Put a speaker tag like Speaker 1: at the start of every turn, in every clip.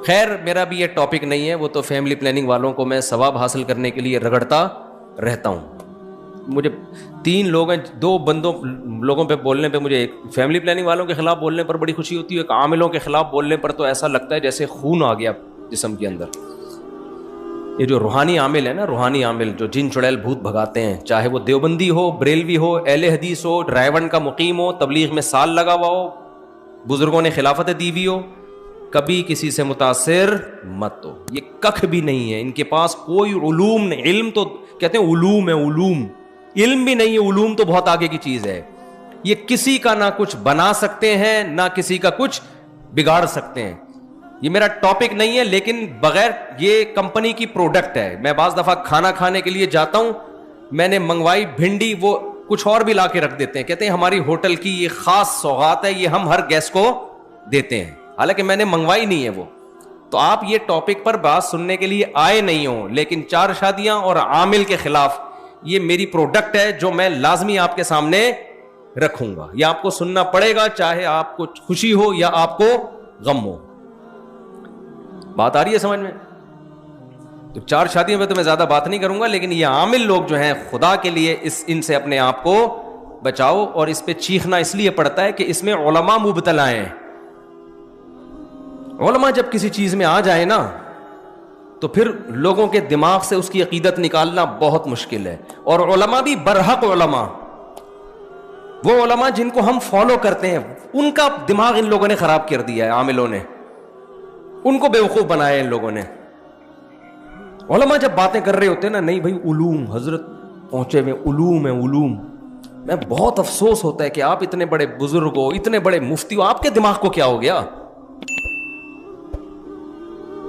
Speaker 1: خیر میرا بھی یہ ٹاپک نہیں ہے, وہ تو فیملی پلاننگ والوں کو میں ثواب حاصل کرنے کے لیے رگڑتا رہتا ہوں. مجھے 3 لوگ ہیں, 2 لوگوں پہ بولنے پہ مجھے, ایک فیملی پلاننگ والوں کے خلاف بولنے پر بڑی خوشی ہوتی ہے, ایک عاملوں کے خلاف بولنے پر تو ایسا لگتا ہے جیسے خون آ گیا جسم کے اندر. یہ جو روحانی عامل ہے نا, روحانی عامل جو جن چڑیل بھوت بھگاتے ہیں, چاہے وہ دیوبندی ہو, بریلوی ہو, اہل حدیث ہو, ڈرائیون کا مقیم ہو, تبلیغ میں سال لگا ہوا ہو, بزرگوں نے خلافت دی ہوئی ہو, کبھی کسی سے متاثر مت ہو. یہ ککھ بھی نہیں ہے ان کے پاس, کوئی علوم نہیں. علم تو کہتے ہیں علوم ہے, علوم, علم بھی نہیں ہے, علوم تو بہت آگے کی چیز ہے. یہ کسی کا نہ کچھ بنا سکتے ہیں نہ کسی کا کچھ بگاڑ سکتے ہیں. یہ میرا ٹاپک نہیں ہے, لیکن بغیر یہ کمپنی کی پروڈکٹ ہے. میں بعض دفعہ کھانا کھانے کے لیے جاتا ہوں, میں نے منگوائی بھنڈی, وہ کچھ اور بھی لا کے رکھ دیتے ہیں, کہتے ہیں ہماری ہوٹل کی یہ خاص سوغات ہے, یہ ہم ہر گیسٹ کو دیتے ہیں, حالانکہ میں نے منگوائی نہیں ہے وہ. تو آپ یہ ٹاپک پر بات سننے کے لیے آئے نہیں ہوں, لیکن 4 شادیاں اور عامل کے خلاف یہ میری پروڈکٹ ہے جو میں لازمی آپ کے سامنے رکھوں گا. یہ آپ کو سننا پڑے گا, چاہے آپ کو خوشی ہو یا آپ کو غم ہو. بات آ رہی ہے سمجھ میں؟ تو 4 شادیوں میں تو میں زیادہ بات نہیں کروں گا, لیکن یہ عامل لوگ جو ہیں, خدا کے لیے ان سے اپنے آپ کو بچاؤ. اور اس پہ چیخنا اس لیے پڑتا ہے کہ اس میں علماء مبتلا ہیں. علماء جب کسی چیز میں آ جائے نا تو پھر لوگوں کے دماغ سے اس کی عقیدت نکالنا بہت مشکل ہے. اور علماء بھی برحق علماء, وہ علماء جن کو ہم فالو کرتے ہیں, ان کا دماغ ان لوگوں نے خراب کر دیا ہے, عاملوں نے ان کو بیوقوف بنایا ان لوگوں نے. علماء جب باتیں کر رہے ہوتے ہیں نا, نہیں بھائی علوم, حضرت پہنچے ہوئے علوم ہے, علوم, میں بہت افسوس ہوتا ہے کہ آپ اتنے بڑے بزرگ ہو, اتنے بڑے مفتی ہو, آپ کے دماغ کو کیا ہو گیا؟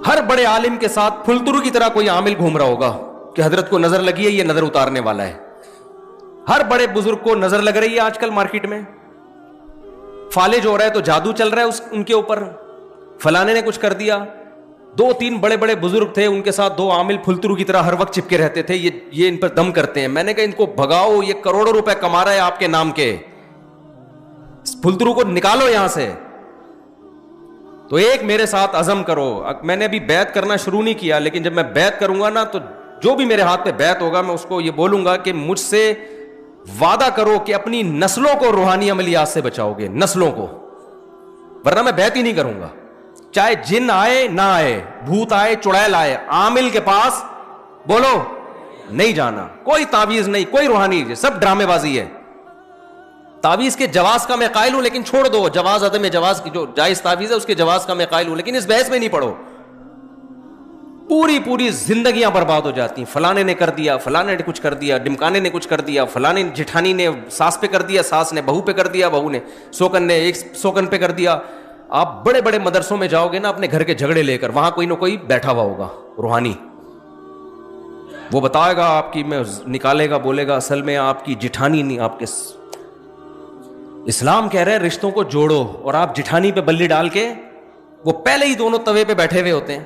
Speaker 1: ہر بڑے عالم کے ساتھ پھلترو کی طرح کوئی عامل گھوم رہا ہوگا کہ حضرت کو نظر لگی ہے, یہ نظر اتارنے والا ہے. ہر بڑے بزرگ کو نظر لگ رہی ہے آج کل مارکیٹ میں, فالج ہو رہا ہے تو جادو چل رہا ہے ان کے اوپر, فلانے نے کچھ کر دیا. 2-3 بڑے بڑے بزرگ تھے, ان کے ساتھ 2 عامل پھلترو کی طرح ہر وقت چپکے رہتے تھے, یہ ان پر دم کرتے ہیں. میں نے کہا ان کو بھگاؤ, یہ کروڑوں روپے کما رہا ہے آپ کے نام کے, پھلترو کو نکالو یہاں سے. تو ایک میرے ساتھ عزم کرو. میں نے ابھی بیعت کرنا شروع نہیں کیا, لیکن جب میں بیعت کروں گا نا تو جو بھی میرے ہاتھ پہ بیعت ہوگا میں اس کو یہ بولوں گا کہ مجھ سے وعدہ کرو کہ اپنی نسلوں کو روحانی عملیات سے بچاؤ گے, نسلوں کو, ورنہ میں بیعت ہی نہیں کروں گا. چاہے جن آئے نہ آئے, بھوت آئے, چڑیل آئے, عامل کے پاس بولو نہیں جانا. کوئی تعویذ نہیں, کوئی روحانی, سب ڈرامے بازی ہے. تعویذ کے جواز کا میں قائل ہوں, لیکن چھوڑ دو جواز, عدم جواز کی جو جائز تعویذ ہے اس کے جواز کا میں قائل ہوں, لیکن اس بحث میں نہیں پڑھو. پوری زندگیاں برباد ہو جاتی ہیں. فلانے نے کر دیا, فلانے نے کچھ کر دیا, ڈمکانے نے کچھ کر دیا, فلانے جٹھانی نے ساس پہ کر دیا, ساس نے بہو پہ کر دیا, بہو نے سوکن نے ایک سوکن پہ کر دیا. آپ بڑے بڑے مدرسوں میں جاؤ گے نا اپنے گھر کے جھگڑے لے کر, وہاں کوئی نہ کوئی بیٹھا ہوا ہوگا روحانی, وہ بتائے گا آپ کی, میں نکالے گا, بولے گا اصل میں آپ کی جٹھانی نہیں, آپ کے اسلام کہہ رہے ہیں رشتوں کو جوڑو, اور آپ جٹھانی پہ بلی ڈال کے, وہ پہلے ہی دونوں توے پہ بیٹھے ہوئے ہوتے ہیں.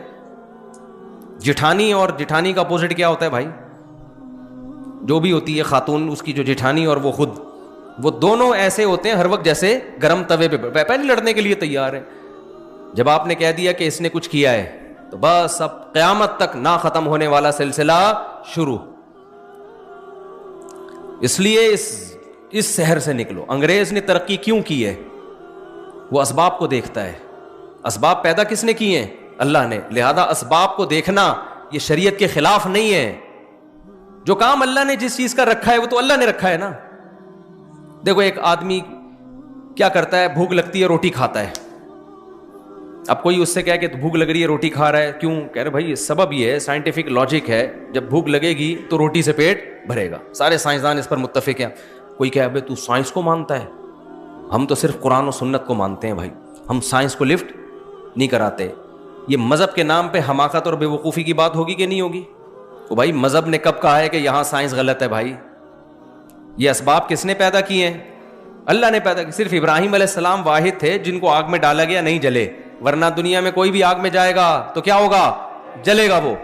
Speaker 1: جٹھانی اور جٹھانی کا اپوزٹ کیا ہوتا ہے بھائی؟ جو بھی ہوتی ہے خاتون, اس کی جو جٹھانی اور وہ خود, وہ دونوں ایسے ہوتے ہیں ہر وقت جیسے گرم توے پہ پہلے لڑنے کے لیے تیار ہے. جب آپ نے کہہ دیا کہ اس نے کچھ کیا ہے تو بس اب قیامت تک نہ ختم ہونے والا سلسلہ شروع. اس لیے اس شہر سے نکلو. انگریز نے ترقی کیوں کی ہے؟ وہ اسباب کو دیکھتا ہے. اسباب پیدا کس نے کیے ہیں؟ اللہ نے. لہذا اسباب کو دیکھنا یہ شریعت کے خلاف نہیں ہے. جو کام اللہ نے جس چیز کا رکھا ہے وہ تو اللہ نے رکھا ہے نا. دیکھو ایک آدمی کیا کرتا ہے, بھوک لگتی ہے روٹی کھاتا ہے. اب کوئی اس سے کہے کہ بھوک لگ رہی ہے روٹی کھا رہا ہے, کیوں؟ کہہ رہے بھائی سبب یہ ہے, سائنٹیفک لاجک ہے, جب بھوک لگے گی تو روٹی سے پیٹ بھرے گا. سارے سائنسدان اس پر متفق ہیں. کوئی کہے ابے تو سائنس کو مانتا ہے, ہم تو صرف قرآن و سنت کو مانتے ہیں بھائی, ہم سائنس کو لفٹ نہیں کراتے. یہ مذہب کے نام پہ حماقت اور بے وقوفی کی بات ہوگی کہ نہیں ہوگی؟ تو بھائی مذہب نے کب کہا ہے کہ یہاں سائنس غلط ہے بھائی؟ یہ اسباب کس نے پیدا کیے ہیں؟ اللہ نے پیدا کی. صرف ابراہیم علیہ السلام واحد تھے جن کو آگ میں ڈالا گیا, نہیں جلے, ورنہ دنیا میں کوئی بھی آگ میں جائے گا تو کیا ہوگا؟ جلے گا وہ.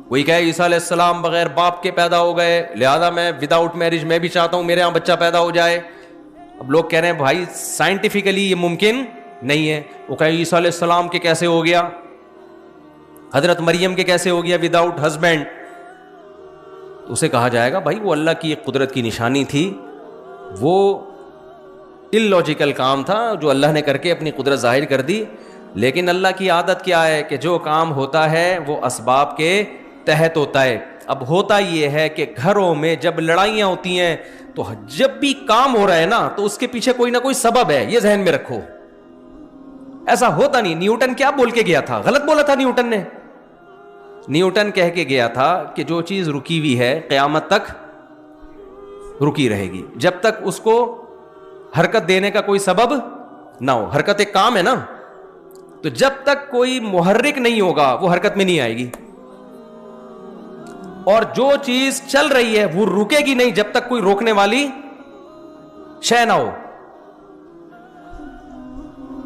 Speaker 1: کوئی کہے عیسیٰ علیہ السلام بغیر باپ کے پیدا ہو گئے, لہذا میں وداؤٹ میرج میں بھی چاہتا ہوں میرے یہاں بچہ پیدا ہو جائے. اب لوگ کہہ رہے ہیں بھائی سائنٹیفکلی یہ ممکن نہیں ہے. وہ کہے عیسیٰ علیہ السلام کے کیسے ہو گیا, حضرت مریم کے کیسے ہو گیا وداؤٹ ہسبینڈ؟ اسے کہا جائے گا بھائی وہ اللہ کی ایک قدرت کی نشانی تھی, وہ اللاجیکل کام تھا جو اللہ نے کر کے اپنی قدرت ظاہر کر دی. لیکن اللہ کی عادت کیا ہے کہ جو کام ہوتا ہے وہ اسباب کے تحت ہوتا ہے. اب ہوتا یہ ہے کہ گھروں میں جب لڑائیاں ہوتی ہیں تو جب بھی کام ہو رہا ہے نا تو اس کے پیچھے کوئی نہ کوئی سبب ہے, یہ ذہن میں رکھو. ایسا ہوتا نہیں. نیوٹن کیا بول کے گیا تھا؟ غلط بولا تھا نیوٹن نے. نیوٹن کہہ کے گیا تھا کہ جو چیز رکی ہوئی ہے قیامت تک رکی رہے گی, جب تک اس کو حرکت دینے کا کوئی سبب نہ ہو. حرکت ایک کام ہے نا, تو جب تک کوئی محرک نہیں ہوگا وہ حرکت میں نہیں آئے گی. اور جو چیز چل رہی ہے وہ رکے گی نہیں جب تک کوئی روکنے والی شے نہ ہو.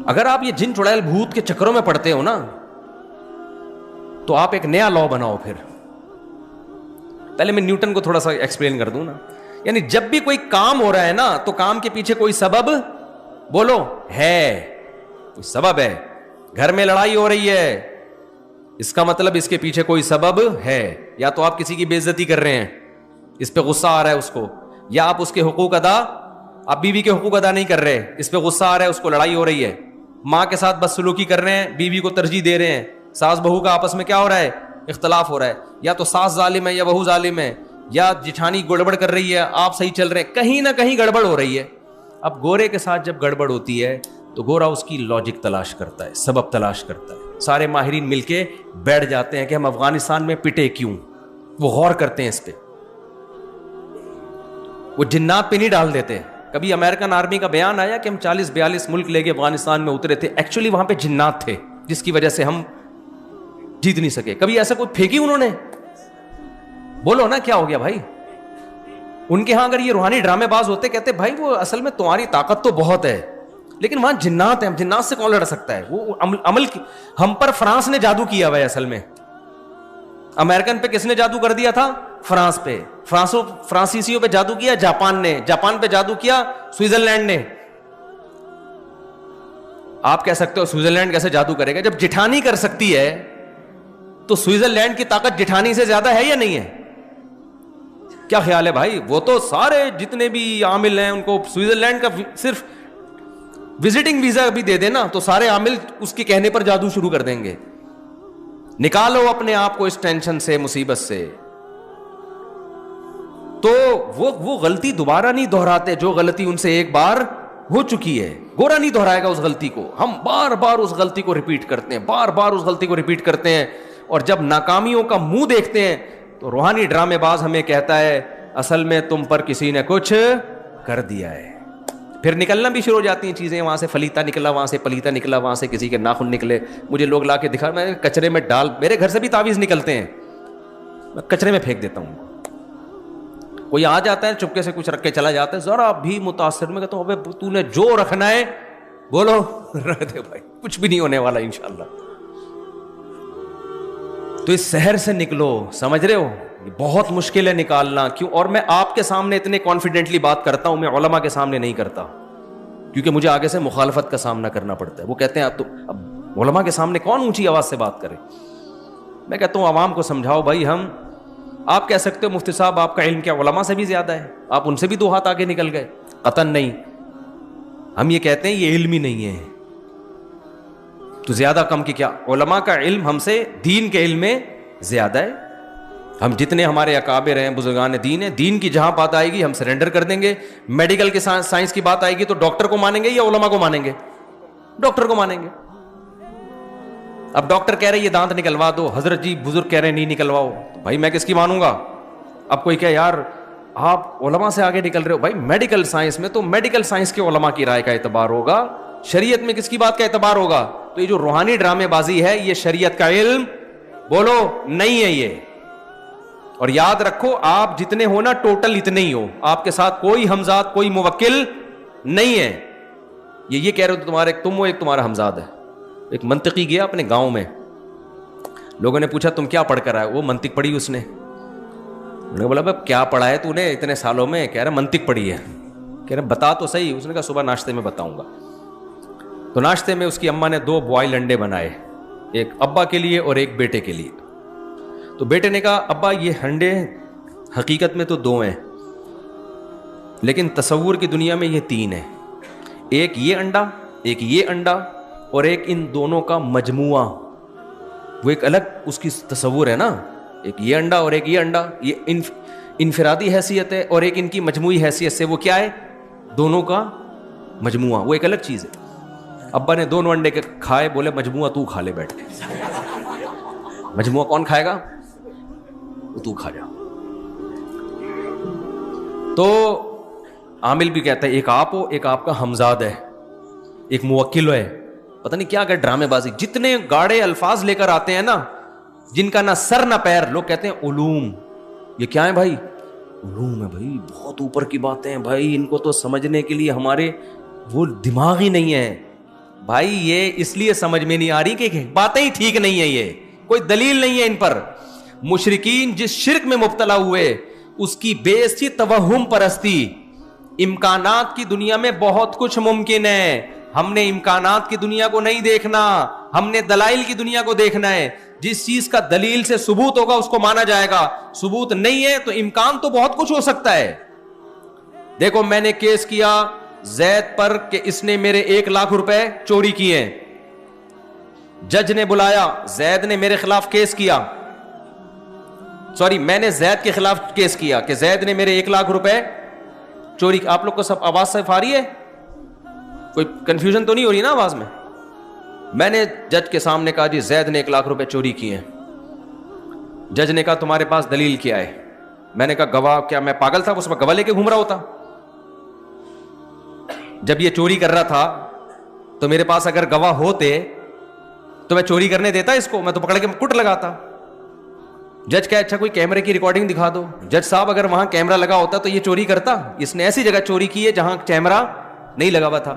Speaker 1: اگر آپ یہ جن چڑیل بھوت کے چکروں میں پڑتے ہو نا تو آپ ایک نیا لا بناؤ. پھر پہلے میں نیوٹن کو تھوڑا سا ایکسپلین کر دوں نا. یعنی جب بھی کوئی کام ہو رہا ہے نا تو کام کے پیچھے کوئی سبب بولو ہے, کوئی سبب ہے. گھر میں لڑائی ہو رہی ہے, اس کا مطلب اس کے پیچھے کوئی سبب ہے. یا تو آپ کسی کی بے عزتی کر رہے ہیں, اس پہ غصہ آ رہا ہے اس کو, یا آپ اس کے حقوق ادا, آپ بیوی کے حقوق ادا نہیں کر رہے, اس پہ غصہ آ رہا ہے, اس کو لڑائی ہو رہی ہے. ماں کے ساتھ بدسلوکی کر رہے ہیں, بیوی کو ترجیح دے رہے ہیں, ساس بہو کا آپس میں کیا ہو رہا ہے, اختلاف ہو رہا ہے. یا تو ساس ظالم ہے یا بہو ظالم ہے, یا جٹھانی گڑبڑ کر رہی ہے, آپ صحیح چل رہے ہیں, کہیں نہ کہیں گڑبڑ ہو رہی ہے. اب گورے کے ساتھ جب گڑبڑ ہوتی ہے تو گورا اس کی لاجک تلاش کرتا ہے, سبب تلاش کرتا ہے. سارے ماہرین مل کے بیٹھ جاتے ہیں کہ ہم افغانستان میں پٹے کیوں, وہ غور کرتے ہیں اس پہ. وہ جنات پہ نہیں ڈال دیتے. کبھی امریکن آرمی کا بیان آیا کہ ہم 40-42 ملک لے کے افغانستان میں اترے تھے, ایکچولی وہاں پہ جنات تھے جس کی وجہ سے ہم جیت نہیں سکے. کبھی ایسا کوئی پھینکی انہوں نے؟ بولو نا کیا ہو گیا بھائی. ان کے ہاں اگر یہ روحانی ڈرامے باز ہوتے, کہتے بھائی وہ اصل میں تمہاری طاقت تو بہت ہے لیکن وہاں جنات ہیں, جنات سے کون لڑ سکتا ہے. وہ عمل ہم پر فرانس نے جادو کیا ہوا ہے. اصل میں امریکن پہ کس نے جادو کر دیا تھا؟ فرانس پہ. فرانسیسیوں پہ جادو کیا جاپان نے, جاپان پہ جادو کیا سوئٹزرلینڈ نے. آپ کہہ سکتے ہو سوئٹزرلینڈ کیسے جادو کرے گا؟ جب جٹھانی کر سکتی ہے تو سوئٹزرلینڈ کی طاقت جٹھانی سے زیادہ ہے یا نہیں ہے؟ کیا خیال ہے بھائی؟ وہ تو سارے جتنے بھی عامل ہیں ان کو سوئٹزرلینڈ کا صرف وزٹنگ ویزا بھی دے دینا تو سارے عامل اس کے کہنے پر جادو شروع کر دیں گے. نکالو اپنے آپ کو اس ٹینشن سے, مصیبت سے. تو وہ غلطی دوبارہ نہیں دہراتے جو غلطی ان سے ایک بار ہو چکی ہے. گورا نہیں دہرائے گا اس غلطی کو. ہم بار بار اس غلطی کو ریپیٹ کرتے ہیں, بار بار اس غلطی کو ریپیٹ کرتے ہیں, اور جب ناکامیوں کا منہ دیکھتے ہیں تو روحانی ڈرامے باز ہمیں کہتا ہے اصل میں تم پر کسی نے کچھ کر دیا ہے. پھر نکلنا بھی شروع ہو جاتی ہیں چیزیں, وہاں سے فلیتا نکلا, وہاں سے پلیتا نکلا, وہاں سے کسی کے ناخن نکلے. مجھے لوگ لا کے دکھا, میں کچرے میں ڈال, میرے گھر سے بھی تعویذ نکلتے ہیں, میں کچرے میں پھینک دیتا ہوں. کوئی آ جاتا ہے چپکے سے کچھ رکھ کے چلا جاتا ہے, ذرا بھی متاثر, میں کہتا ہوں ابے تو نے جو رکھنا ہے بولو رکھ دے بھائی, کچھ بھی نہیں ہونے والا انشاءاللہ. تو اس سحر سے نکلو, سمجھ رہے ہو؟ بہت مشکل ہے نکالنا. کیوں؟ اور میں آپ کے سامنے اتنے کانفیڈنٹلی بات کرتا ہوں, میں علماء کے سامنے نہیں کرتا, کیونکہ مجھے آگے سے مخالفت کا سامنا کرنا پڑتا ہے. وہ کہتے ہیں اب علماء کے سامنے کون اونچی آواز سے بات کرے. میں کہتا ہوں عوام کو سمجھاؤ بھائی. آپ کہہ سکتے ہو مفتی صاحب آپ کا علم کیا علماء سے بھی زیادہ ہے, آپ ان سے بھی 2 ہاتھ آگے نکل گئے. قطعاً نہیں. ہم یہ کہتے ہیں یہ علم ہی نہیں ہے تو زیادہ کم کی کیا. علماء کا علم ہم سے دین کے علم میں زیادہ ہے. ہم جتنے ہمارے اکابر ہیں, بزرگان دین ہیں, دین کی جہاں بات آئے گی ہم سرنڈر کر دیں گے. میڈیکل کے سائنس کی بات آئے گی تو ڈاکٹر کو مانیں گے یا علماء کو مانیں گے؟ ڈاکٹر کو مانیں گے. اب ڈاکٹر کہہ رہے یہ دانت نکلوا دو, حضرت جی بزرگ کہہ رہے نہیں نکلواؤ, تو بھائی میں کس کی مانوں گا؟ اب کوئی کہ یار آپ علماء سے آگے نکل رہے ہو. بھائی میڈیکل سائنس میں تو میڈیکل سائنس کے علماء کی رائے کا اعتبار ہوگا, شریعت میں کس کی بات کا اعتبار ہوگا؟ تو یہ جو روحانی ڈرامے بازی ہے یہ شریعت کا علم بولو نہیں ہے یہ. اور یاد رکھو آپ جتنے ہو نا ٹوٹل اتنے ہی ہو, آپ کے ساتھ کوئی ہمزاد کوئی موکل نہیں ہے. یہ کہہ رہے ہو تمہارے تم ہو, ایک تمہارا ہمزاد ہے. ایک منطقی گیا اپنے گاؤں میں, لوگوں نے پوچھا تم کیا پڑھ کر آئے؟ وہ منطق پڑھی اس نے. انہوں نے بولا بھائی کیا پڑھا ہے تو نے اتنے سالوں میں؟ کہہ رہا منطق پڑھی ہے. کہہ رہا بتا تو صحیح. اس نے کہا صبح ناشتے میں بتاؤں گا. تو ناشتے میں اس کی اماں نے 2 بوائل انڈے بنائے, ایک ابا کے لیے اور ایک بیٹے کے لیے. تو بیٹے نے کہا ابا یہ انڈے حقیقت میں تو 2 ہیں, لیکن تصور کی دنیا میں یہ 3 ہیں, ایک یہ انڈا, ایک یہ انڈا, اور ایک ان دونوں کا مجموعہ. وہ ایک الگ اس کی تصور ہے نا, ایک یہ انڈا اور ایک یہ انڈا, یہ انفرادی حیثیت ہے, اور ایک ان کی مجموعی حیثیت سے وہ کیا ہے, دونوں کا مجموعہ, وہ ایک الگ چیز ہے. ابا نے دونوں انڈے کے کھائے, بولے مجموعہ تو کھا لے بیٹھ کے. مجموعہ کون کھائے گا, تو کھا جا. تو عامل بھی کہتا ہے ایک آپ ہو, ایک آپ کا ہمزاد ہے, ایک موکل ہے, پتہ نہیں کیا کہ ڈرامے بازی, جتنے گاڑے الفاظ لے کر آتے ہیں نا, جن کا نہ سر نہ پیر. لوگ کہتے ہیں علوم, یہ کیا ہے بھائی, علوم ہے بھائی, بہت اوپر کی باتیں ہیں بھائی, ان کو تو سمجھنے کے لیے ہمارے وہ دماغ ہی نہیں ہے بھائی. یہ اس لیے سمجھ میں نہیں آ رہی کہ باتیں ہی ٹھیک نہیں ہے, یہ کوئی دلیل نہیں ہے ان پر. مشرکین جس شرک میں مبتلا ہوئے اس کی بیس تھی توہم پرستی. امکانات کی دنیا میں بہت کچھ ممکن ہے, ہم نے امکانات کی دنیا کو نہیں دیکھنا, ہم نے دلائل کی دنیا کو دیکھنا ہے. جس چیز کا دلیل سے ثبوت ہوگا اس کو مانا جائے گا, ثبوت نہیں ہے تو امکان تو بہت کچھ ہو سکتا ہے. دیکھو میں نے کیس کیا زید پر کہ اس نے میرے 1 لاکھ روپے چوری کیے ہیں, جج نے بلایا, زید نے میرے خلاف کیس کیا, میں نے زید کے خلاف کیس کیا کہ زید نے میرے 1 لاکھ روپے چوری. آپ لوگ کو سب آواز صحیح آ رہی ہے, کوئی کنفیوژن تو نہیں ہو رہی نا آواز میں. میں نے جج کے سامنے کہا جی زید نے 1 لاکھ روپے چوری کیے ہیں. جج نے کہا تمہارے پاس دلیل کیا ہے؟ میں نے کہا گواہ. کیا میں پاگل تھا اس میں گواہ لے کے گھوم رہا ہوتا؟ جب یہ چوری کر رہا تھا تو میرے پاس اگر گواہ ہوتے تو میں چوری کرنے دیتا اس کو, میں تو پکڑ کے کٹ لگاتا. جج کہا اچھا کوئی کیمرے کی ریکارڈنگ دکھا دو. جج صاحب اگر وہاں کیمرہ لگا ہوتا تو یہ چوری کرتا؟ اس نے ایسی جگہ چوری کی ہے جہاں کیمرہ نہیں لگا ہوا تھا.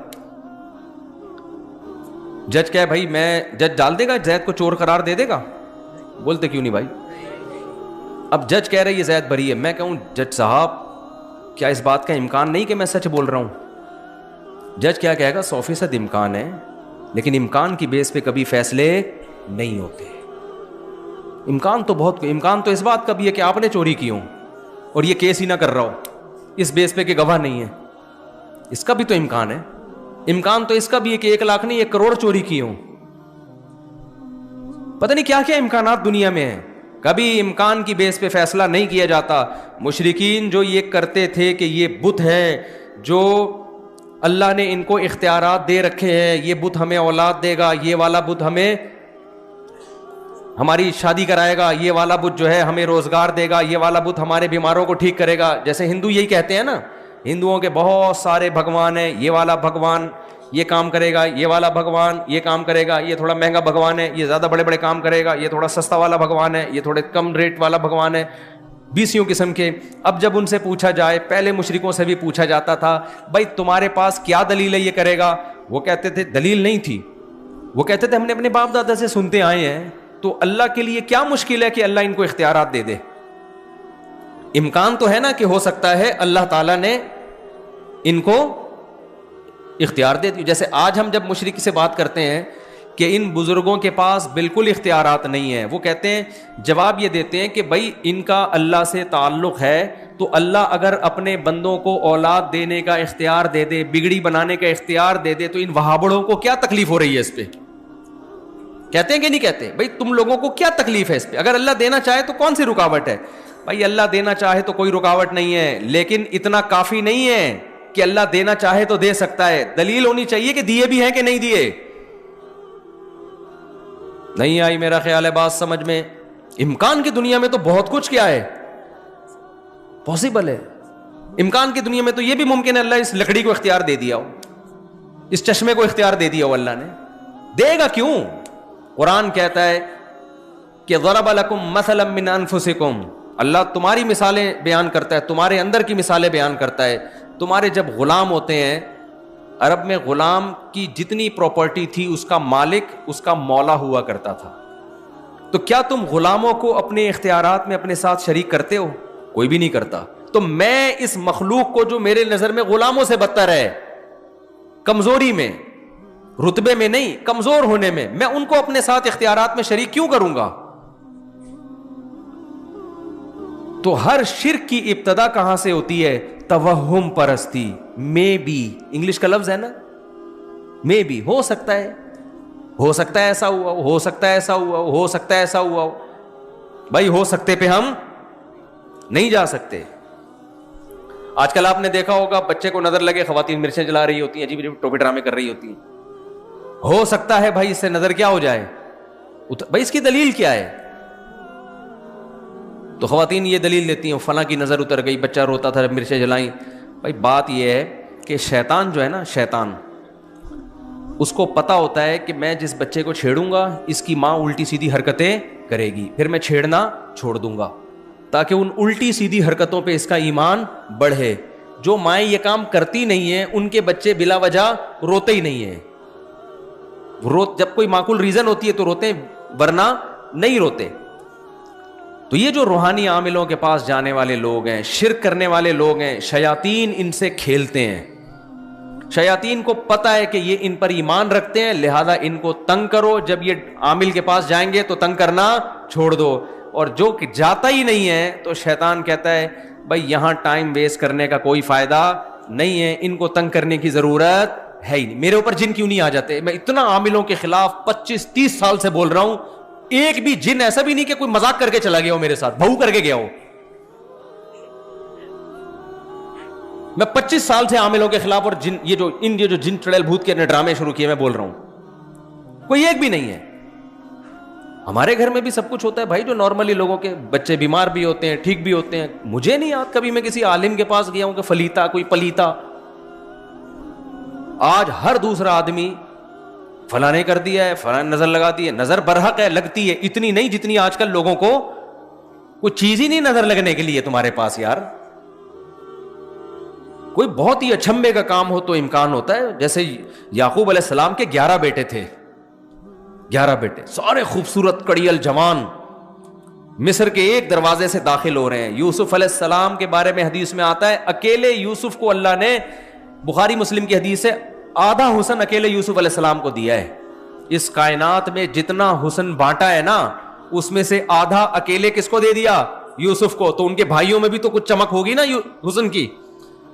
Speaker 1: جج کہا بھائی میں, جج ڈال دے گا زید کو چور قرار دے دے گا؟ بولتے کیوں نہیں بھائی. اب جج کہہ رہے یہ زید بری ہے. میں کہوں جج صاحب کیا اس بات کا امکان نہیں کہ میں سچ بول رہا ہوں؟ جج کیا کہے گا 100% امکان ہے, لیکن امکان کی بیس پہ کبھی فیصلے نہیں ہوتے. امکان تو اس بات کا بھی ہے کہ آپ نے چوری کی ہو اور یہ کیس ہی نہ کر رہا ہو, اس بیس پہ کہ گواہ نہیں ہے, اس کا بھی تو امکان ہے. امکان تو اس کا بھی ہے کہ 1 لاکھ نہیں 1 کروڑ چوری کی ہوں. پتہ نہیں کیا کیا امکانات دنیا میں ہیں, کبھی امکان کی بیس پہ فیصلہ نہیں کیا جاتا. مشرکین جو یہ کرتے تھے کہ یہ بت ہے جو اللہ نے ان کو اختیارات دے رکھے ہیں, یہ بت ہمیں اولاد دے گا, یہ والا بت ہمیں ہماری شادی کرائے گا, یہ والا بت جو ہے ہمیں روزگار دے گا, یہ والا بت ہمارے بیماروں کو ٹھیک کرے گا. جیسے ہندو یہی کہتے ہیں نا, ہندوؤں کے بہت سارے بھگوان ہیں, یہ والا بھگوان یہ کام کرے گا, یہ والا بھگوان یہ کام کرے گا, یہ تھوڑا مہنگا بھگوان ہے, یہ زیادہ بڑے بڑے کام کرے گا, یہ تھوڑا سستا والا بھگوان ہے, یہ تھوڑے کم ریٹ والا بھگوان ہے, 20 قسم کے. اب جب ان سے پوچھا جائے, پہلے مشرکوں سے بھی پوچھا جاتا تھا بھائی تمہارے پاس کیا دلیل ہے یہ کرے گا؟ وہ کہتے تھے دلیل نہیں تھی, وہ کہتے تھے ہم نے اپنے باپ دادا سے سنتے آئے ہیں. تو اللہ کے لیے کیا مشکل ہے کہ اللہ ان کو اختیارات دے دے؟ امکان تو ہے نا کہ ہو سکتا ہے اللہ تعالیٰ نے ان کو اختیار دے دی. جیسے آج ہم جب مشرک سے بات کرتے ہیں کہ ان بزرگوں کے پاس بالکل اختیارات نہیں ہیں, وہ کہتے ہیں, جواب یہ دیتے ہیں کہ بھائی ان کا اللہ سے تعلق ہے تو اللہ اگر اپنے بندوں کو اولاد دینے کا اختیار دے دے, بگڑی بنانے کا اختیار دے دے, تو ان وہابڑوں کو کیا تکلیف ہو رہی ہے اس پہ؟ کہتے ہیں کہ نہیں کہتے؟ بھائی تم لوگوں کو کیا تکلیف ہے اس پہ؟ اگر اللہ دینا چاہے تو کون سی رکاوٹ ہے؟ بھائی اللہ دینا چاہے تو کوئی رکاوٹ نہیں ہے, لیکن اتنا کافی نہیں ہے کہ اللہ دینا چاہے تو دے سکتا ہے. دلیل ہونی چاہیے کہ دیے بھی ہیں کہ نہیں دیے. نہیں آئی میرا خیال ہے بات سمجھ میں. امکان کی دنیا میں تو بہت کچھ کیا ہے پاسبل ہے. امکان کی دنیا میں تو یہ بھی ممکن ہے اللہ اس لکڑی کو اختیار دے دیا ہو, اس چشمے کو اختیار دے دیا ہو. اللہ نے دے گا کیوں؟ قرآن کہتا ہے کہ ضرب لکم مثلا من انفسکم, اللہ تمہاری مثالیں بیان کرتا ہے, تمہارے اندر کی مثالیں بیان کرتا ہے. تمہارے جب غلام ہوتے ہیں, عرب میں غلام کی جتنی پراپرٹی تھی اس کا مالک اس کا مولا ہوا کرتا تھا. تو کیا تم غلاموں کو اپنے اختیارات میں اپنے ساتھ شریک کرتے ہو؟ کوئی بھی نہیں کرتا. تو میں اس مخلوق کو جو میرے نظر میں غلاموں سے بدتر ہے, کمزوری میں, رتبے میں نہیں، کمزور ہونے میں. میں ان کو اپنے ساتھ اختیارات میں شریک کیوں کروں گا؟ تو ہر شرک کی ابتدا کہاں سے ہوتی ہے؟ توہم پرستی. مے بی انگلش کا لفظ ہے نا، مے بی، ہو سکتا ہے، ہو سکتا ہے ایسا ہوا، ہو سکتا ہے ایسا ہوا، ہو سکتا ہے ایسا ہوا. بھائی ہو سکتے پہ ہم نہیں جا سکتے. آج کل آپ نے دیکھا ہوگا بچے کو نظر لگے، خواتین مرچیں جلا رہی ہوتی ہیں، عجیب عجیب ٹوپے ڈرامے کر رہی ہوتی ہیں. ہو سکتا ہے بھائی اس سے نظر کیا ہو جائے، بھائی اس کی دلیل کیا ہے؟ تو خواتین یہ دلیل دیتی ہیں فلاں کی نظر اتر گئی، بچہ روتا تھا، مرچیں جلائیں. بھائی بات یہ ہے کہ شیطان جو ہے نا، شیطان اس کو پتا ہوتا ہے کہ میں جس بچے کو چھیڑوں گا اس کی ماں الٹی سیدھی حرکتیں کرے گی، پھر میں چھیڑنا چھوڑ دوں گا تاکہ ان الٹی سیدھی حرکتوں پہ اس کا ایمان بڑھے. جو مائیں یہ کام کرتی نہیں ہیں ان کے بچے بلا وجہ روتے ہی نہیں ہیں. جب کوئی معقول ریزن ہوتی ہے تو روتے ہیں، ورنہ نہیں روتے. تو یہ جو روحانی عاملوں کے پاس جانے والے لوگ ہیں، شرک کرنے والے لوگ ہیں، شیاطین ان سے کھیلتے ہیں. شیاطین کو پتا ہے کہ یہ ان پر ایمان رکھتے ہیں، لہذا ان کو تنگ کرو. جب یہ عامل کے پاس جائیں گے تو تنگ کرنا چھوڑ دو. اور جو کہ جاتا ہی نہیں ہے تو شیطان کہتا ہے بھائی یہاں ٹائم ویسٹ کرنے کا کوئی فائدہ نہیں ہے، ان کو تنگ کرنے کی ضرورت ہے ہی نہیں. میرے اوپر جن کیوں نہیں آ جاتے؟ میں اتنا عاملوں کے خلاف 25-30 سال سے بول رہا ہوں، ایک بھی جن ایسا بھی نہیں کہ کوئی مذاق کر کے چلا گیا ہو میرے ساتھ، بہو کر کے گیا ہو. میں 25 سال سے عاملوں کے خلاف، اور جن یہ جو جن چڑیل بھوت کے ڈرامے شروع کیے میں بول رہا ہوں، کوئی ایک بھی نہیں ہے. ہمارے گھر میں بھی سب کچھ ہوتا ہے بھائی، جو نارملی لوگوں کے بچے بیمار بھی ہوتے ہیں، ٹھیک بھی ہوتے ہیں. مجھے نہیں یاد کبھی میں کسی عالم کے پاس گیا ہوں کہ فلیتا کوئی پلیتا. آج ہر دوسرا آدمی فلاں نے کر دیا ہے، فلاں نظر لگا دی ہے. نظر برحق ہے، لگتی ہے، اتنی نہیں جتنی آج کل لوگوں کو کوئی چیز ہی نہیں نظر لگنے کے لیے تمہارے پاس. یار کوئی بہت ہی اچھمبے کا کام ہو تو امکان ہوتا ہے. جیسے یعقوب علیہ السلام کے 11 بیٹے تھے، 11 بیٹے سارے خوبصورت کڑیل جوان، مصر کے ایک دروازے سے داخل ہو رہے ہیں. یوسف علیہ السلام کے بارے میں حدیث میں آتا ہے اکیلے یوسف کو اللہ نے، بخاری مسلم کی حدیث ہے، آدھا حسن اکیلے یوسف علیہ السلام کو دیا ہے. اس کائنات میں جتنا حسن بانٹا ہے نا، اس میں سے آدھا اکیلے کس کو دے دیا؟ یوسف کو. تو ان کے بھائیوں میں بھی تو کچھ چمک ہوگی نا حسن کی.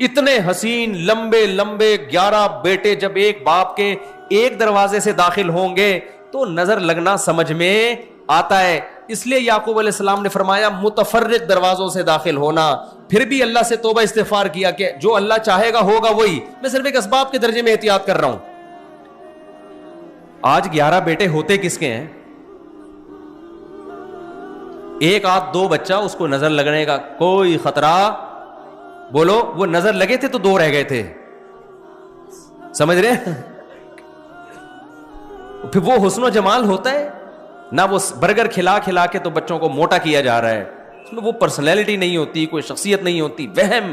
Speaker 1: اتنے حسین لمبے لمبے 11 بیٹے جب ایک باپ کے ایک دروازے سے داخل ہوں گے تو نظر لگنا سمجھ میں آتا ہے. اس لیے یعقوب علیہ السلام نے فرمایا متفرق دروازوں سے داخل ہونا. پھر بھی اللہ سے توبہ استغفار کیا کہ جو اللہ چاہے گا ہوگا وہی. میں صرف ایک اسباب کے درجے میں احتیاط کر رہا ہوں. آج 11 بیٹے ہوتے کس کے ہیں؟ ایک آدھ دو بچہ، اس کو نظر لگنے کا کوئی خطرہ، بولو وہ نظر لگے تھے تو 2 رہ گئے تھے، سمجھ رہے؟ پھر وہ حسن و جمال ہوتا ہے نہ، وہ برگر کھلا کھلا کے تو بچوں کو موٹا کیا جا رہا ہے. اس میں وہ پرسنالٹی نہیں ہوتی، کوئی شخصیت نہیں ہوتی، وہم.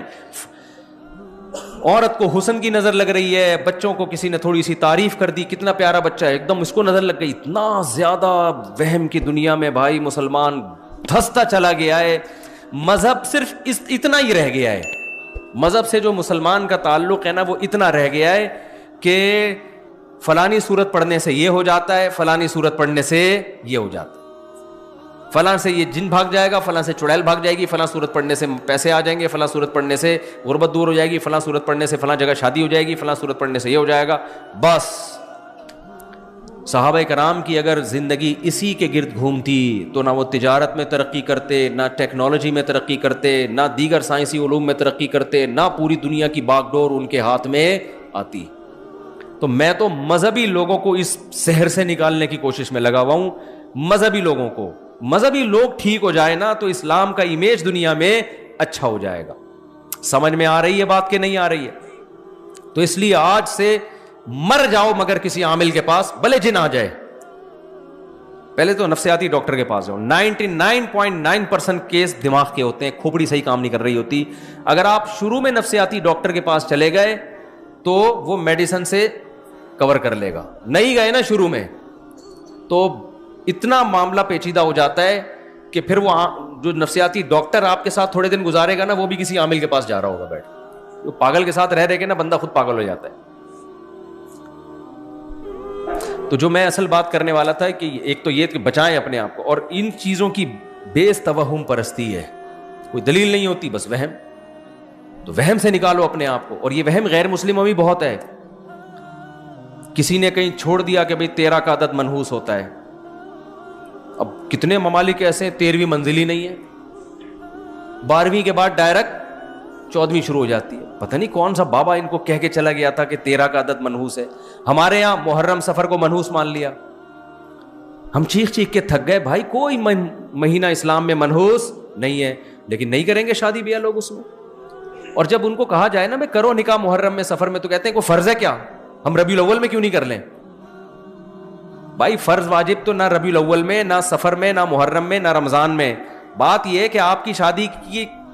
Speaker 1: عورت کو حسن کی نظر لگ رہی ہے، بچوں کو کسی نے تھوڑی سی تعریف کر دی، کتنا پیارا بچہ ہے، ایک دم اس کو نظر لگ گئی. اتنا زیادہ وہم کی دنیا میں بھائی مسلمان دھستا چلا گیا ہے. مذہب صرف اتنا ہی رہ گیا ہے. مذہب سے جو مسلمان کا تعلق ہے نا وہ اتنا رہ گیا ہے کہ فلانی صورت پڑھنے سے یہ ہو جاتا ہے، فلانی صورت پڑھنے سے یہ ہو جاتا ہے، فلاں سے یہ جن بھاگ جائے گا، فلاں سے چڑیل بھاگ جائے گی، فلاں صورت پڑھنے سے پیسے آ جائیں گے، فلاں صورت پڑھنے سے غربت دور ہو جائے گی، فلاں صورت پڑھنے سے فلاں جگہ شادی ہو جائے گی، فلاں صورت پڑھنے سے یہ ہو جائے گا. بس صحابہ کرام کی اگر زندگی اسی کے گرد گھومتی تو نہ وہ تجارت میں ترقی کرتے، نہ ٹیکنالوجی میں ترقی کرتے، نہ دیگر سائنسی علوم میں ترقی کرتے، نہ پوری دنیا کی باغ ڈور ان کے ہاتھ میں آتی. تو میں تو مذہبی لوگوں کو اس سحر سے نکالنے کی کوشش میں لگا ہوا ہوں. مذہبی لوگوں کو، مذہبی لوگ ٹھیک ہو جائے نا تو اسلام کا امیج دنیا میں اچھا ہو جائے گا. سمجھ میں آ رہی ہے بات کہ نہیں آ رہی ہے؟ تو اس لیے آج سے مر جاؤ مگر کسی عامل کے پاس، بھلے جن آ جائے، پہلے تو نفسیاتی ڈاکٹر کے پاس جاؤ. 99.9% کیس دماغ کے ہوتے ہیں، کھوپڑی صحیح کام نہیں کر رہی ہوتی. اگر آپ شروع میں نفسیاتی ڈاکٹر کے پاس چلے گئے تو وہ میڈیسن سے کور کر لے گا. نہیں گئے نا شروع میں تو اتنا معاملہ پیچیدہ ہو جاتا ہے کہ پھر وہ جو نفسیاتی ڈاکٹر آپ کے ساتھ تھوڑے دن گزارے گا نا وہ بھی کسی عامل کے پاس جا رہا ہوگا بیٹھ. پاگل کے ساتھ رہ کے نا بندہ خود پاگل ہو جاتا ہے. تو جو میں اصل بات کرنے والا تھا کہ ایک تو یہ کہ بچائیں اپنے آپ کو, اور ان چیزوں کی بیس توہم پرستی ہے, کوئی دلیل نہیں ہوتی, بس وہم, تو وہم سے نکالو اپنے آپ کو. اور یہ وہم غیر مسلموں میں بہت ہے. کسی نے کہیں چھوڑ دیا کہ بھئی 13 کا عدد منحوس ہوتا ہے, اب کتنے ممالک ایسے ہیں 13ویں منزل ہی نہیں ہے, 12ویں کے بعد ڈائریکٹ 14ویں شروع ہو جاتی ہے. پتہ نہیں کون سا بابا ان کو کہہ کے چلا گیا تھا کہ 13 کا عدد منحوس ہے. ہمارے یہاں محرم سفر کو منحوس مان لیا, ہم چیخ چیخ کے تھک گئے, بھائی کوئی مہینہ اسلام میں منحوس نہیں ہے, لیکن نہیں کریں گے شادی بیاہ لوگ اس میں. اور جب ان کو کہا جائے نا میں کرو نکاح محرم میں سفر میں, تو کہتے ہیں کوئی فرض ہے کیا, ہم ربیع الاول میں کیوں نہیں کر لیں؟ بھائی فرض واجب تو نہ ربیع الاول میں, نہ سفر میں, نہ محرم میں, نہ رمضان میں. بات یہ ہے کہ آپ کی شادی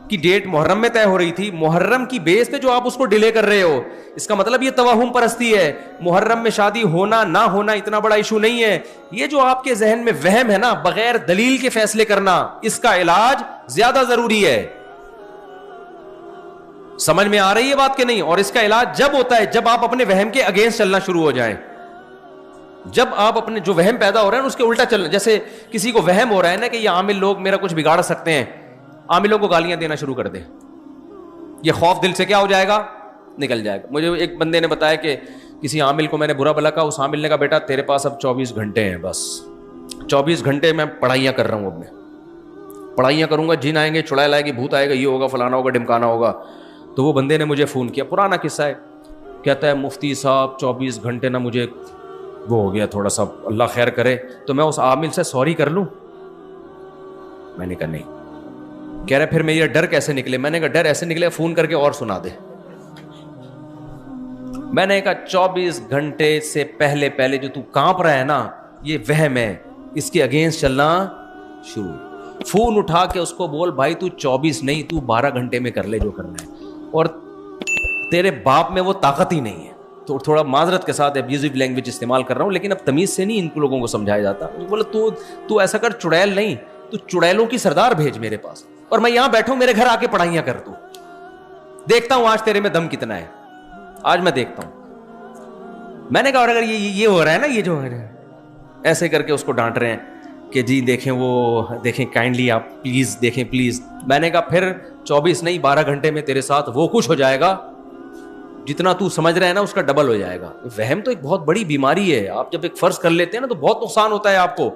Speaker 1: کی ڈیٹ محرم میں طے ہو رہی تھی, محرم کی بیس پہ جو آپ اس کو ڈیلے کر رہے ہو, اس کا مطلب یہ توہم پرستی ہے. محرم میں شادی ہونا نہ ہونا اتنا بڑا ایشو نہیں ہے. یہ جو آپ کے ذہن میں وہم ہے نا, بغیر دلیل کے فیصلے کرنا, اس کا علاج زیادہ ضروری ہے. سمجھ میں آ رہی ہے بات کہ نہیں؟ اور اس کا علاج جب ہوتا ہے جب آپ اپنے وہم کے اگینسٹ چلنا شروع ہو جائیں, جب آپ اپنے جو وہم پیدا ہو رہا ہے نا اس کے الٹا چلنا. جیسے کسی کو وہم ہو رہا ہے نا کہ یہ عامل لوگ میرا کچھ بگاڑ سکتے ہیں, عاملوں کو گالیاں دینا شروع کر دیں, یہ خوف دل سے کیا ہو جائے گا, نکل جائے گا. مجھے ایک بندے نے بتایا کہ کسی عامل کو میں نے برا بھلا کہا, اس عامل نے کہا بیٹا تیرے پاس اب 24 گھنٹے ہیں, بس 24 گھنٹے میں پڑھائیاں کر رہا ہوں, اب میں پڑھائیاں کروں گا, جن آئیں گے, چڑیل آئے گی, بھوت آئے گا, یہ ہوگا, فلانا ہوگا, ڈمکانا ہوگا. تو وہ بندے نے مجھے فون کیا, پرانا قصہ ہے, کہتا ہے مفتی صاحب 24 گھنٹے نا مجھے وہ ہو گیا تھوڑا سا, اللہ خیر کرے, تو میں اس عامل سے سوری کر لوں؟ میں نے کہا نہیں. کہہ رہے پھر میرا ڈر کیسے نکلے؟ میں نے کہا ڈر ایسے نکلے فون کر کے اور سنا دے. میں نے کہا 24 گھنٹے سے پہلے جو تو کانپ رہا ہے نا, یہ وہم ہے, اس کے اگینسٹ چلنا شروع. فون اٹھا کے اس کو بول بھائی تو 24 نہیں, تو 12 گھنٹے میں کر لے جو کرنا ہے, اور تیرے باپ میں وہ طاقت ہی نہیں ہے. تو تھوڑا معذرت کے ساتھ ابیوزو لینگویج استعمال کر رہا ہوں, لیکن اب تمیز سے نہیں ان کو لوگوں کو سمجھایا جاتا. بولے تو ایسا کر, چڑیل نہیں, تو چڑیلوں کی سردار بھیج میرے پاس, اور میں یہاں بیٹھوں, میرے گھر آ کے پڑھائیاں کر, تو دیکھتا ہوں آج تیرے میں دم کتنا ہے, آج میں دیکھتا ہوں. میں نے کہا اور اگر یہ ہو رہا ہے نا, یہ جو ہو رہا ہے, ایسے کر کے اس کو ڈانٹ رہے ہیں کہ جی دیکھیں وہ دیکھیں کائنڈلی آپ پلیز دیکھیں پلیز. میں نے کہا پھر 24 نہیں 12 گھنٹے میں تیرے ساتھ وہ کچھ ہو جائے گا جتنا تو سمجھ رہا ہے نا اس کا ڈبل ہو جائے گا. وہم تو ایک بہت بڑی بیماری ہے, آپ جب ایک فرض کر لیتے ہیں نا تو بہت نقصان ہوتا ہے آپ کو.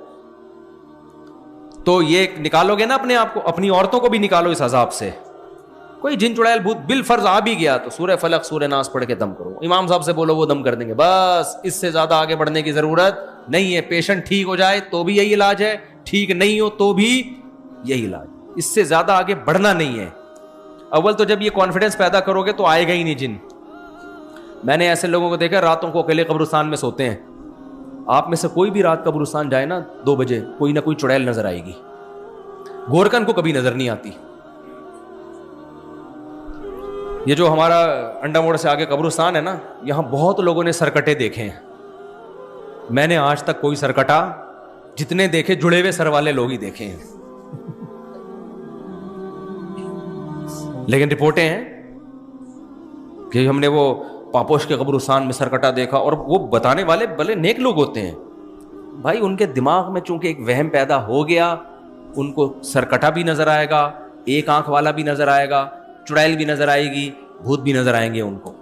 Speaker 1: تو یہ نکالو گے نا اپنے آپ کو, اپنی عورتوں کو بھی نکالو اس عذاب سے. کوئی جن چڑیل بھوت بالفرض آ بھی گیا تو سورہ فلق سورہ ناس پڑھ کے دم کرو, امام صاحب سے بولو وہ دم کر دیں گے, بس اس سے زیادہ آگے بڑھنے کی ضرورت نہیں ہے. پیشنٹ ٹھیک ہو جائے تو بھی یہی علاج ہے, ٹھیک نہیں ہو تو بھی یہی علاج, اس سے زیادہ آگے بڑھنا نہیں ہے. اول تو جب یہ کانفیڈنس پیدا کرو گے تو آئے گا ہی نہیں جن. میں نے ایسے لوگوں کو دیکھا راتوں کو اکیلے قبرستان میں سوتے ہیں. آپ میں سے کوئی بھی رات قبرستان جائے نا 2 بجے, کوئی نہ کوئی چڑیل نظر آئے گی. گورکن کو کبھی نظر نہیں آتی. یہ جو ہمارا انڈا موڑ سے آگے قبرستان ہے نا, یہاں بہت لوگوں نے سرکٹے دیکھے ہیں. میں نے آج تک کوئی سرکٹا جتنے دیکھے جڑے ہوئے سر والے لوگ ہی دیکھے ہیں. لیکن رپورٹیں ہیں کہ ہم نے وہ پاپوش کے قبرستان میں سرکٹا دیکھا, اور وہ بتانے والے بھلے نیک لوگ ہوتے ہیں. بھائی ان کے دماغ میں چونکہ ایک وہم پیدا ہو گیا, ان کو سرکٹا بھی نظر آئے گا, ایک آنکھ والا بھی نظر آئے گا, چڑیل بھی نظر آئے گی, بھوت بھی نظر آئیں گے ان کو.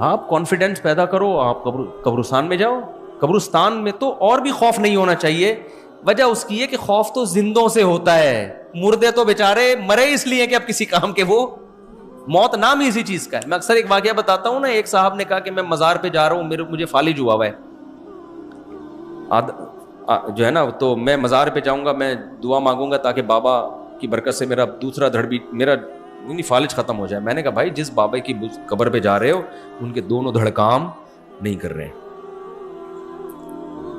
Speaker 1: آپ کانفیڈنس پیدا کرو, آپ قبرستان میں جاؤ. قبرستان میں تو اور بھی خوف نہیں ہونا چاہیے. وجہ اس کی ہے کہ خوف تو زندوں سے ہوتا ہے, مردے تو بیچارے مرے اس لیے کہ اب کسی کام کے, وہ موت نام ہی اسی چیز کا ہے. میں اکثر ایک واقعہ بتاتا ہوں نا, ایک صاحب نے کہا کہ میں مزار پہ جا رہا ہوں, مجھے فالج ہوا ہے جو ہے نا, تو میں مزار پہ جاؤں گا, میں دعا مانگوں گا تاکہ بابا کی برکت سے میرا دوسرا دھڑ بھی, میرا فالج ختم ہو جائے. میں نے کہا بھائی جس بابا کی قبر پہ جا رہے ہو ان کے دونوں دھڑ کام نہیں کر رہے,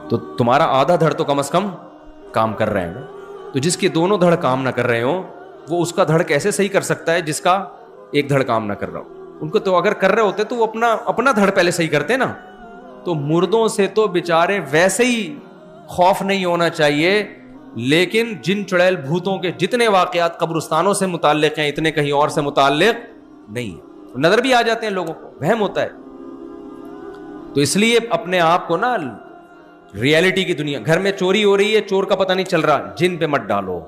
Speaker 1: تو تمہارا آدھا دھڑ تو کم از کم کام کر رہے ہیں. تو جس کے دونوں دھڑ کام نہ کر رہے ہوں وہ اس کا دھڑ کیسے صحیح کر سکتا ہے جس کا ایک دھڑ کام نہ کر رہا ہو. ان کو تو اگر کر رہے ہوتے تو وہ اپنا دھڑ پہلے صحیح کرتے نا. تو مردوں سے تو بیچارے ویسے ہی خوف نہیں ہونا چاہیے, لیکن جن چڑیل بھوتوں کے جتنے واقعات قبرستانوں سے متعلق ہیں اتنے کہیں اور سے متعلق نہیں. نظر بھی آ جاتے ہیں لوگوں کو, وہم ہوتا ہے. تو اس لیے اپنے آپ کو نا ریالٹی کی دنیا. گھر میں چوری ہو رہی ہے, چور کا پتہ نہیں چل رہا, جن پہ مت ڈالو.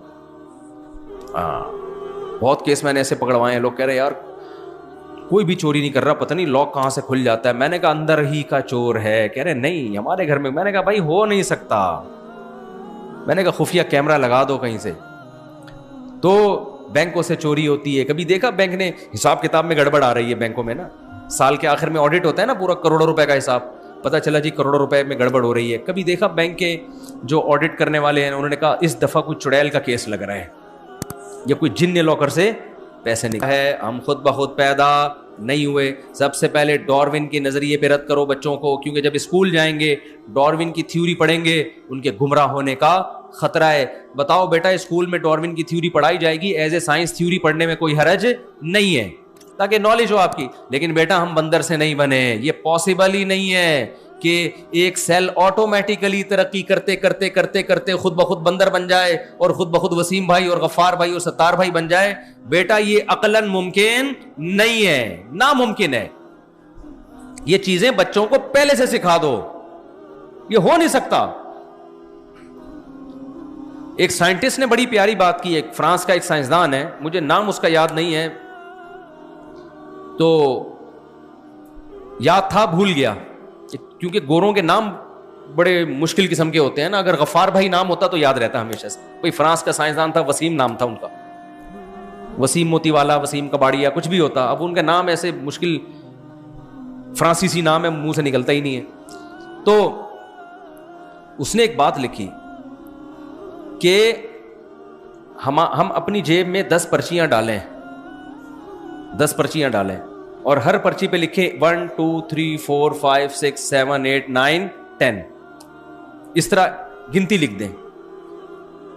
Speaker 1: بہت کیس میں نے ایسے پکڑوائے ہیں, لوگ کہہ رہے یار کوئی بھی چوری نہیں کر رہا, پتہ نہیں لاک کہاں سے کھل جاتا ہے. میں نے کہا اندر ہی کا چور ہے. کہہ رہے نہیں ہمارے گھر میں. میں نے کہا بھائی ہو نہیں سکتا. میں نے کہا خفیہ کیمرہ لگا دو کہیں سے. تو بینکوں سے چوری ہوتی ہے. کبھی دیکھا بینک نے حساب کتاب میں گڑبڑ آ رہی ہے بینکوں میں نا, سال کے آخر میں آڈٹ ہوتا ہے نا, پورا کروڑوں روپے کا حساب, پتہ چلا جی کروڑوں روپے میں گڑبڑ ہو رہی ہے. کبھی دیکھا بینک کے جو آڈٹ کرنے والے ہیں انہوں نے کہا اس دفعہ کوئی چڑیل کا کیس لگ رہا ہے, یا کوئی جن نے لاکر سے پیسے نکال ہے. ہم خود بخود پیدا نہیں ہوئے. سب سے پہلے ڈاروین کے نظریے پہ رد کرو بچوں کو, کیونکہ جب اسکول جائیں گے ڈاروین کی تھیوری پڑھیں گے, ان کے گمراہ ہونے کا خطرہ ہے. بتاؤ بیٹا اسکول میں ڈاروین کی تھیوری پڑھائی جائے گی, ایز اے سائنس تھیوری پڑھنے میں کوئی حرج نہیں ہے, تاکہ نالج ہو آپ کی. لیکن بیٹا ہم بندر سے نہیں بنے, یہ پاسبل ہی نہیں ہے کہ ایک سیل آٹومیٹیکلی ترقی کرتے کرتے کرتے کرتے خود بخود بندر بن جائے اور خود بخود وسیم بھائی اور غفار بھائی اور ستار بھائی بن جائے. بیٹا یہ عقلاً ممکن نہیں ہے, ناممکن ہے. یہ چیزیں بچوں کو پہلے سے سکھا دو, یہ ہو نہیں سکتا. ایک سائنٹسٹ نے بڑی پیاری بات کی, ایک فرانس کا ایک سائنسدان ہے, مجھے نام اس کا یاد نہیں ہے, تو یاد تھا بھول گیا, کیونکہ گوروں کے نام بڑے مشکل قسم کے ہوتے ہیں نا. اگر غفار بھائی نام ہوتا تو یاد رہتا ہمیشہ سے. کوئی فرانس کا سائنسدان تھا, وسیم نام تھا ان کا, وسیم موتی والا, وسیم کباڑیا, کچھ بھی ہوتا. اب ان کا نام ایسے مشکل فرانسیسی نام ہے, منہ سے نکلتا ہی نہیں ہے. تو اس نے ایک بات لکھی کہ ہم اپنی جیب میں 10 پرچیاں ڈالیں, 10 پرچیاں ڈالیں, اور ہر پرچی پہ لکھیں 1 2 3 4 5 6 7 8 9 10, اس طرح گنتی لکھ دیں.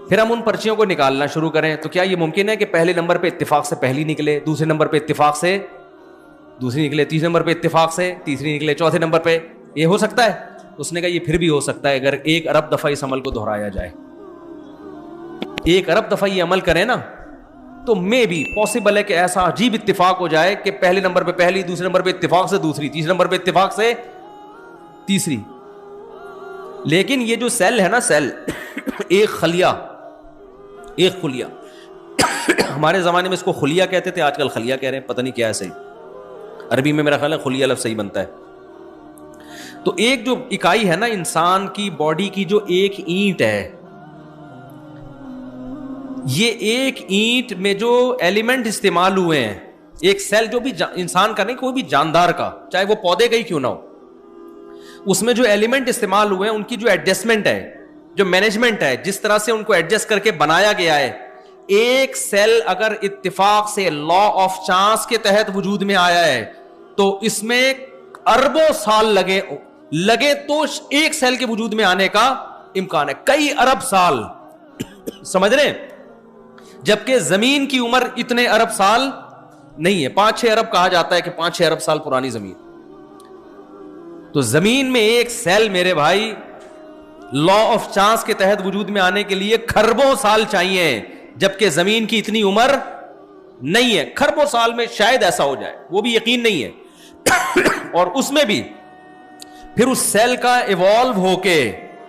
Speaker 1: پھر ہم ان پرچیوں کو نکالنا شروع کریں. تو کیا یہ ممکن ہے کہ پہلے نمبر پہ اتفاق سے پہلی نکلے, دوسرے نمبر پہ اتفاق سے دوسری نکلے, تیسرے نمبر پہ اتفاق سے تیسری نکلے, چوتھے نمبر پہ؟ یہ ہو سکتا ہے؟ اس نے کہا یہ پھر بھی ہو سکتا ہے اگر 1 ارب دفعہ اس عمل کو دہرایا جائے. 1 ارب دفعہ یہ عمل کریں نا تو میں بھی پاسبل ہے کہ ایسا عجیب اتفاق ہو جائے کہ پہلے نمبر پہ پہلی, دوسرے نمبر پہ اتفاق سے دوسری, تیسرے نمبر پہ اتفاق سے تیسری. لیکن یہ جو سیل ہے نا, سیل ایک خلیہ, ایک خلیہ, ہمارے زمانے میں اس کو خلیہ کہتے تھے, آج کل خلیہ کہہ رہے ہیں, پتہ نہیں کیا ہے صحیح. عربی میں میرا خیال ہے خلیہ لفظ صحیح بنتا ہے. تو ایک جو اکائی ہے نا انسان کی باڈی کی, جو ایک اینٹ ہے, یہ ایک اینٹ میں جو ایلیمنٹ استعمال ہوئے ہیں, ایک سیل جو بھی انسان کا نہیں, کوئی بھی جاندار کا, چاہے وہ پودے کا ہی کیوں نہ ہو, اس میں جو ایلیمنٹ استعمال ہوئے ہیں ان کی جو ایڈجسٹمنٹ ہے, جو مینجمنٹ ہے, جس طرح سے ان کو ایڈجسٹ کر کے بنایا گیا ہے. ایک سیل اگر اتفاق سے لا آف چانس کے تحت وجود میں آیا ہے تو اس میں اربوں سال لگے تو ایک سیل کے وجود میں آنے کا امکان ہے, کئی ارب سال. سمجھ رہے ہیں؟ جبکہ زمین کی عمر اتنے ارب سال نہیں ہے, 5-6 ارب کہا جاتا ہے کہ 5-6 ارب سال پرانی زمین. تو زمین میں ایک سیل میرے بھائی لا آف چانس کے تحت وجود میں آنے کے لیے کھربوں سال چاہیے, جبکہ زمین کی اتنی عمر نہیں ہے. کھربوں سال میں شاید ایسا ہو جائے, وہ بھی یقین نہیں ہے. اور اس میں بھی پھر اس سیل کا ایوالو ہو کے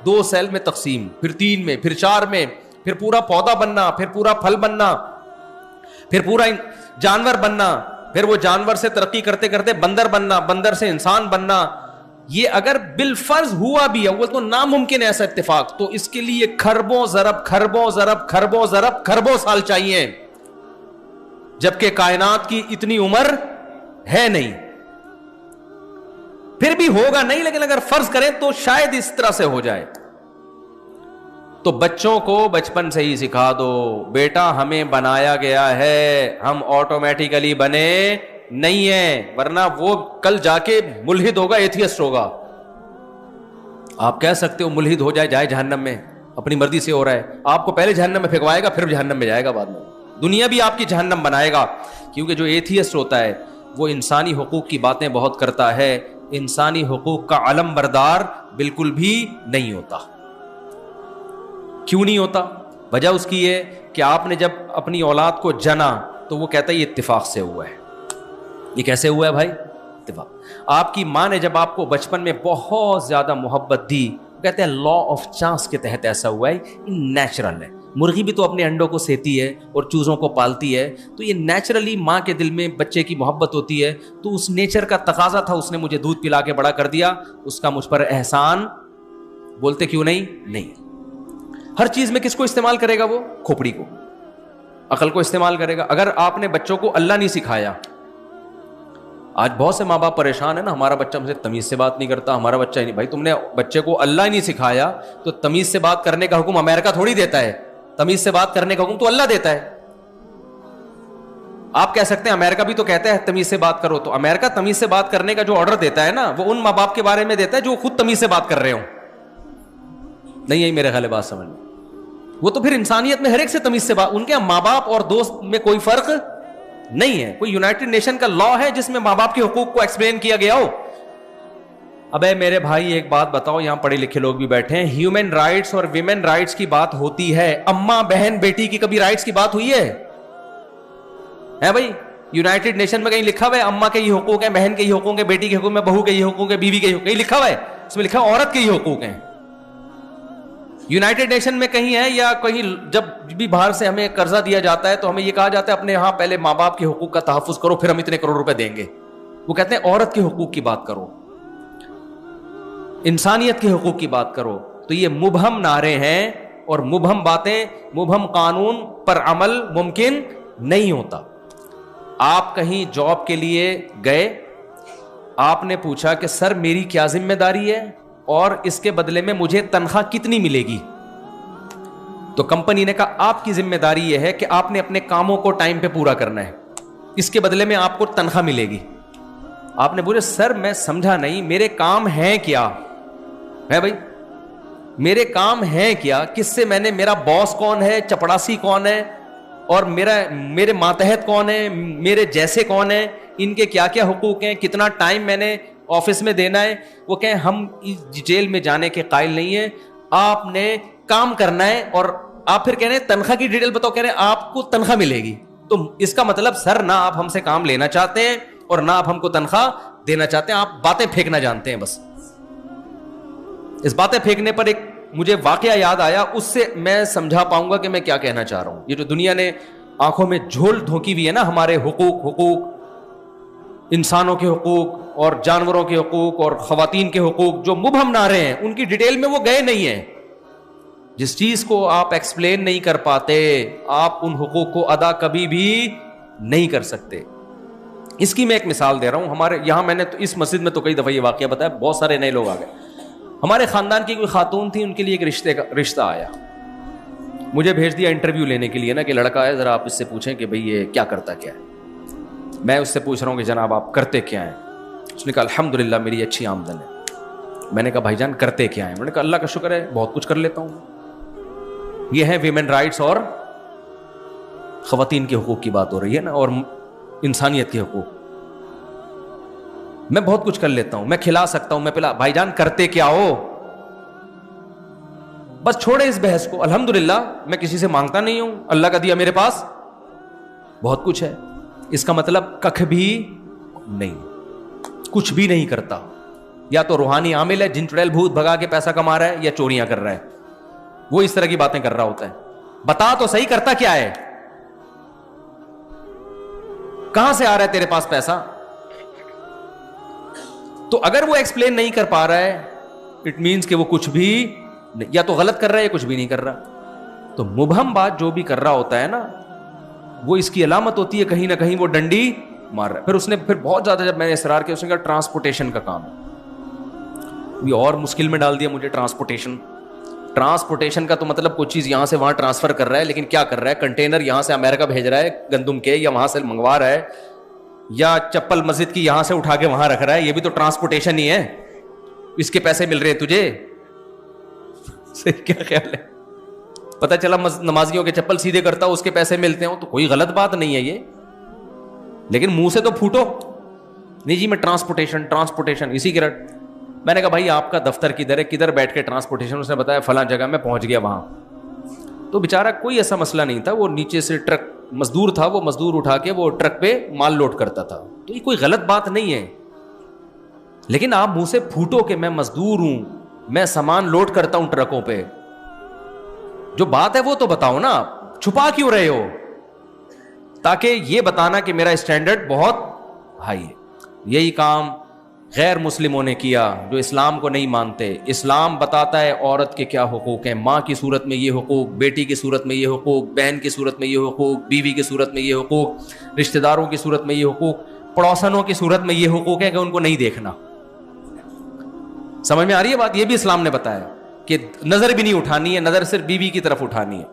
Speaker 1: 2 سیل میں تقسیم, پھر 3 میں, پھر 4 میں, پھر پورا پودا بننا, پھر پورا پھل بننا, پھر پورا جانور بننا, پھر وہ جانور سے ترقی کرتے کرتے بندر بننا, بندر سے انسان بننا. یہ اگر بالفرض ہوا بھی ہے, وہ تو ناممکن ہے ایسا اتفاق, تو اس کے لیے کھربوں ضرب سال چاہیے, جبکہ کائنات کی اتنی عمر ہے نہیں. پھر بھی ہوگا نہیں, لیکن اگر فرض کریں تو شاید اس طرح سے ہو جائے. تو بچوں کو بچپن سے ہی سکھا دو, بیٹا ہمیں بنایا گیا ہے, ہم آٹومیٹیکلی بنے نہیں ہیں, ورنہ وہ کل جا کے ملحد ہوگا, ایتھیسٹ ہوگا. آپ کہہ سکتے ہو ملحد ہو جائے جہنم میں, اپنی مرضی سے ہو رہا ہے, آپ کو پہلے جہنم میں پھینکوائے گا, پھر جہنم میں جائے گا بعد میں, دنیا بھی آپ کی جہنم بنائے گا. کیونکہ جو ایتھیسٹ ہوتا ہے وہ انسانی حقوق کی باتیں بہت کرتا ہے, انسانی حقوق کا علم بردار بالکل بھی نہیں ہوتا. کیوں نہیں ہوتا؟ وجہ اس کی ہے کہ آپ نے جب اپنی اولاد کو جنا تو وہ کہتا ہے یہ اتفاق سے ہوا ہے. یہ کیسے ہوا ہے بھائی؟ اتفاق. آپ کی ماں نے جب آپ کو بچپن میں بہت زیادہ محبت دی کہتے ہیں لا آف چانس کے تحت ایسا ہوا ہے, نیچرل ہے. مرغی بھی تو اپنے انڈوں کو سیتی ہے اور چوزوں کو پالتی ہے, تو یہ نیچرلی ماں کے دل میں بچے کی محبت ہوتی ہے, تو اس نیچر کا تقاضا تھا, اس نے مجھے دودھ پلا کے بڑا کر دیا, اس کا مجھ پر احسان بولتے کیوں نہیں. ہر چیز میں کس کو استعمال کرے گا وہ؟ کھوپڑی کو, عقل کو استعمال کرے گا. اگر آپ نے بچوں کو اللہ نہیں سکھایا, آج بہت سے ماں باپ پریشان ہیں نا, ہمارا بچہ ہم سے تمیز سے بات نہیں کرتا, ہمارا بچہ ہی نہیں. بھائی تم نے بچے کو اللہ ہی نہیں سکھایا تو تمیز سے بات کرنے کا حکم امریکہ تھوڑی دیتا ہے, تمیز سے بات کرنے کا حکم تو اللہ دیتا ہے. آپ کہہ سکتے ہیں امریکہ بھی تو کہتا ہے تمیز سے بات کرو, تو امریکہ تمیز سے بات کرنے کا جو آرڈر دیتا ہے نا, وہ ان ماں باپ کے بارے میں دیتا ہے جو خود تمیز سے بات کر رہے ہوں. نہیں یہی میرے خیال ہے بات سمجھ میں. وہ تو پھر انسانیت میں ہر ایک سے تمیز سے بات, ان کے ماں باپ اور دوست میں کوئی فرق نہیں ہے. کوئی یونائٹڈ نیشن کا لا ہے جس میں ماں باپ کے حقوق کو ایکسپلین کیا گیا ہو؟ ابے میرے بھائی ایک بات بتاؤ, یہاں پڑھے لکھے لوگ بھی بیٹھے ہیں, ہیومن رائٹس اور ویمن رائٹس کی بات ہوتی ہے, اماں بہن بیٹی کی کبھی رائٹس کی بات ہوئی ہے بھائی؟ یونائٹڈ نیشن میں کہیں لکھا ہوا ہے اماں کے یہ حقوق ہیں, بہن کے یہ حقوق ہیں, بیٹی کے حقوق میں بہو کے یہ حقوق ہیں, بیوی کے یہ حقوق, کہیں لکھا ہوا ہے؟ اس میں لکھا ہے عورت کے یہ حقوق ہیں. یونائٹڈ نیشن میں کہیں ہے یا کہیں جب بھی باہر سے ہمیں قرضہ دیا جاتا ہے تو ہمیں یہ کہا جاتا ہے اپنے یہاں پہلے ماں باپ کے حقوق کا تحفظ کرو پھر ہم اتنے کروڑ روپے دیں گے. وہ کہتے ہیں عورت کے حقوق کی بات کرو, انسانیت کے حقوق کی بات کرو. تو یہ مبہم نعرے ہیں اور مبہم باتیں, مبہم قانون پر عمل ممکن نہیں ہوتا. آپ کہیں جاب کے لیے گئے, آپ نے پوچھا کہ سر میری کیا ذمہ داری ہے اور اس کے بدلے میں مجھے تنخواہ کتنی ملے گی؟ تو کمپنی نے کہا آپ کی ذمہ داری یہ ہے کہ آپ نے اپنے کاموں کو ٹائم پہ پورا کرنا ہے, اس کے بدلے میں آپ کو تنخواہ ملے گی. آپ نے بولے سر میں سمجھا نہیں, میرے کام ہیں کیا ہے بھائی, میرے کام ہیں کیا, کس سے میں نے, میرا باس کون ہے, چپڑاسی کون ہے, اور میرے ماتحت کون ہے, میرے جیسے کون ہیں, ان کے کیا کیا حقوق ہیں, کتنا ٹائم میں نے آفس میں دینا ہے. وہ کہیں ہم جیل میں جانے کے قائل نہیں ہیں, آپ نے کام کرنا ہے, اور آپ پھر کہہ رہے ہیں تنخواہ کی ڈیٹیل بتاؤ, کہہ رہے ہیں آپ کو تنخواہ ملے گی. تو اس کا مطلب سر نہ آپ ہم سے کام لینا چاہتے ہیں اور نہ آپ ہم کو تنخواہ دینا چاہتے ہیں, آپ باتیں پھینکنا جانتے ہیں بس. اس باتیں پھینکنے پر ایک مجھے واقعہ یاد آیا, اس سے میں سمجھا پاؤں گا کہ میں کیا کہنا چاہ رہا ہوں. یہ جو دنیا نے آنکھوں میں جھول دھونکی ہوئی ہے نا, ہمارے حقوق, انسانوں کے حقوق اور جانوروں کے حقوق اور خواتین کے حقوق جو مبہم نعرے ہیں, ان کی ڈیٹیل میں وہ گئے نہیں ہیں. جس چیز کو آپ ایکسپلین نہیں کر پاتے, آپ ان حقوق کو ادا کبھی بھی نہیں کر سکتے. اس کی میں ایک مثال دے رہا ہوں. ہمارے یہاں میں نے تو اس مسجد میں تو کئی دفعہ یہ واقعہ بتایا, بہت سارے نئے لوگ آ گئے. ہمارے خاندان کی کوئی خاتون تھی, ان کے لیے ایک رشتہ آیا, مجھے بھیج دیا انٹرویو لینے کے لیے نا کہ لڑکا ہے, ذرا آپ اس سے پوچھیں کہ بھئی یہ کیا کرتا کیا ہے. میں اس سے پوچھ رہا ہوں کہ جناب آپ کرتے کیا ہیں؟ اس نے کہا الحمدللہ میری اچھی آمدن ہے. میں نے کہا بھائی جان کرتے کیا ہیں؟ میں نے کہا اللہ کا شکر ہے بہت کچھ کر لیتا ہوں. یہ ہے ویمن رائٹس اور خواتین کے حقوق کی بات ہو رہی ہے نا, اور انسانیت کے حقوق. میں بہت کچھ کر لیتا ہوں, میں کھلا سکتا ہوں, میں پلا. بھائی جان کرتے کیا ہو؟ بس چھوڑے اس بحث کو. الحمدللہ میں کسی سے مانگتا نہیں ہوں, اللہ کا دیا میرے پاس بہت کچھ ہے. اس کا مطلب ککھ بھی نہیں, کچھ بھی نہیں کرتا. یا تو روحانی عامل ہے, جن چڑیل بھوت بھگا کے پیسہ کما رہا ہے, یا چوریاں کر رہا ہے, وہ اس طرح کی باتیں کر رہا ہوتا ہے. بتا تو صحیح کرتا کیا ہے, کہاں سے آ رہا ہے تیرے پاس پیسہ؟ تو اگر وہ ایکسپلین نہیں کر پا رہا ہے, اٹ مینس کہ وہ کچھ بھی یا تو غلط کر رہا ہے یا کچھ بھی نہیں کر رہا. تو مبہم بات جو بھی کر رہا ہوتا ہے نا, وہ اس کی علامت ہوتی ہے کہیں نہ کہیں وہ ڈنڈی مار رہا ہے. پھر اس نے بہت زیادہ جب میں نے اصرار کیا, اس نے کہا ٹرانسپورٹیشن کا کام ہے. یہ اور مشکل میں ڈال دیا مجھے. ٹرانسپورٹیشن کا تو مطلب کوئی چیز یہاں سے وہاں ٹرانسفر کر رہا ہے, لیکن کیا کر رہا ہے, کنٹینر یہاں سے امریکہ بھیج رہا ہے گندم کے, یا وہاں سے منگوا رہا ہے, یا چپل مسجد کی یہاں سے اٹھا کے وہاں رکھ رہا ہے. یہ بھی تو ٹرانسپورٹیشن ہی ہے, اس کے پیسے مل رہے ہیں تجھے. کیا خیال ہے؟ پتہ چلا نمازیوں کے چپل سیدھے کرتا ہو, اس کے پیسے ملتے ہوں, تو کوئی غلط بات نہیں ہے یہ, لیکن منہ سے تو پھوٹو نہیں جی میں ٹرانسپورٹیشن اسی کی رٹ. میں نے کہا بھائی آپ کا دفتر کدھر ہے, کدھر بیٹھ کے ٹرانسپورٹیشن؟ اس نے بتایا فلاں جگہ میں پہنچ گیا وہاں. تو بیچارہ کوئی ایسا مسئلہ نہیں تھا, وہ نیچے سے ٹرک مزدور تھا, وہ مزدور اٹھا کے وہ ٹرک پہ مال لوڈ کرتا تھا. تو یہ کوئی غلط بات نہیں ہے, لیکن آپ منہ سے پھوٹو کہ میں مزدور ہوں, میں سامان لوڈ کرتا ہوں ٹرکوں پہ. جو بات ہے وہ تو بتاؤ نا, چھپا کیوں رہے ہو؟ تاکہ یہ بتانا کہ میرا اسٹینڈرڈ بہت ہائی ہے. یہی کام غیر مسلموں نے کیا جو اسلام کو نہیں مانتے. اسلام بتاتا ہے عورت کے کیا حقوق ہیں, ماں کی صورت میں یہ حقوق, بیٹی کی صورت میں یہ حقوق, بہن کی صورت میں یہ حقوق, بیوی کی صورت میں یہ حقوق, رشتہ داروں کی صورت میں یہ حقوق, پڑوسنوں کی صورت میں یہ حقوق ہے کہ ان کو نہیں دیکھنا. سمجھ میں آ رہی ہے بات؟ یہ بھی اسلام نے بتایا کہ نظر بھی نہیں اٹھانی ہے, نظر صرف بیوی کی طرف اٹھانی ہے.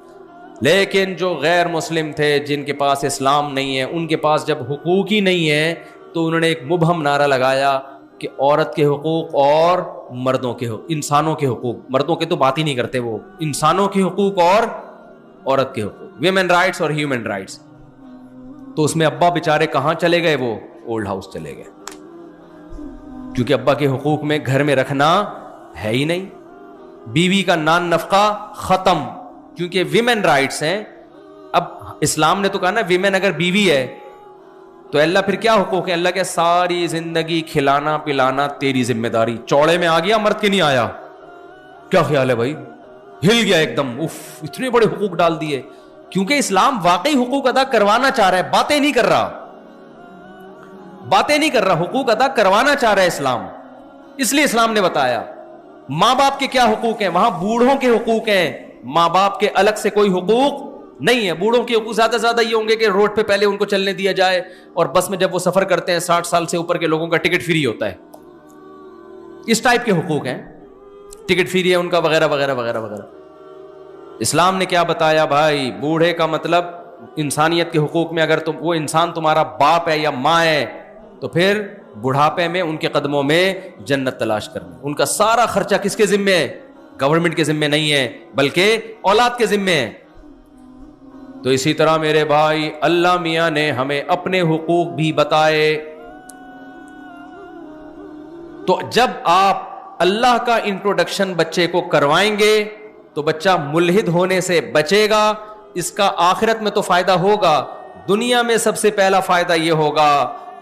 Speaker 1: لیکن جو غیر مسلم تھے, جن کے پاس اسلام نہیں ہے, ان کے پاس جب حقوق ہی نہیں ہے تو انہوں نے ایک مبہم نعرہ لگایا کہ عورت کے حقوق اور مردوں کے حقوق, انسانوں کے حقوق. مردوں کے تو بات ہی نہیں کرتے وہ, انسانوں کے حقوق اور عورت کے حقوق, ویمن رائٹس اور ہیومن رائٹس. تو اس میں ابا بیچارے کہاں چلے گئے؟ وہ اولڈ ہاؤس چلے گئے, کیونکہ ابا کے حقوق میں گھر میں رکھنا ہے ہی نہیں. بیوی کا نان نفقہ ختم, کیونکہ ویمن رائٹس ہیں. اب اسلام نے تو کہا نا ویمن اگر بیوی ہے تو اللہ پھر کیا حقوق ہے؟ اللہ کے ساری زندگی کھلانا پلانا تیری ذمہ داری. چوڑے میں آ گیا مرد کے نہیں آیا؟ کیا خیال ہے بھائی؟ ہل گیا ایک دم, اف اتنے بڑے حقوق ڈال دیے. کیونکہ اسلام واقعی حقوق ادا کروانا چاہ رہا ہے, باتیں نہیں کر رہا, باتیں نہیں کر رہا, حقوق ادا کروانا چاہ رہا ہے اسلام. اس لیے اسلام نے بتایا ماں باپ کے کیا حقوق ہیں, وہاں بوڑھوں کے حقوق ہیں, ماں باپ کے الگ سے کوئی حقوق نہیں ہے. بوڑھوں کے حقوق زیادہ زیادہ یہ ہوں گے کہ روڈ پہ پہلے ان کو چلنے دیا جائے, اور بس میں جب وہ سفر کرتے ہیں 60 سال سے اوپر کے لوگوں کا ٹکٹ فری ہوتا ہے. اس ٹائپ کے حقوق ہیں, ٹکٹ فری ہے ان کا, وغیرہ وغیرہ وغیرہ وغیرہ. اسلام نے کیا بتایا بھائی؟ بوڑھے کا مطلب انسانیت کے حقوق میں اگر وہ انسان تمہارا باپ ہے یا ماں ہے تو پھر بڑھاپے میں ان کے قدموں میں جنت تلاش کرنا. ان کا سارا خرچہ کس کے ذمے ہے؟ گورنمنٹ کے ذمے نہیں ہے, بلکہ اولاد کے ذمے ہے. تو اسی طرح میرے بھائی اللہ میاں نے ہمیں اپنے حقوق بھی بتائے. تو جب آپ اللہ کا انٹروڈکشن بچے کو کروائیں گے تو بچہ ملحد ہونے سے بچے گا. اس کا آخرت میں تو فائدہ ہوگا, دنیا میں سب سے پہلا فائدہ یہ ہوگا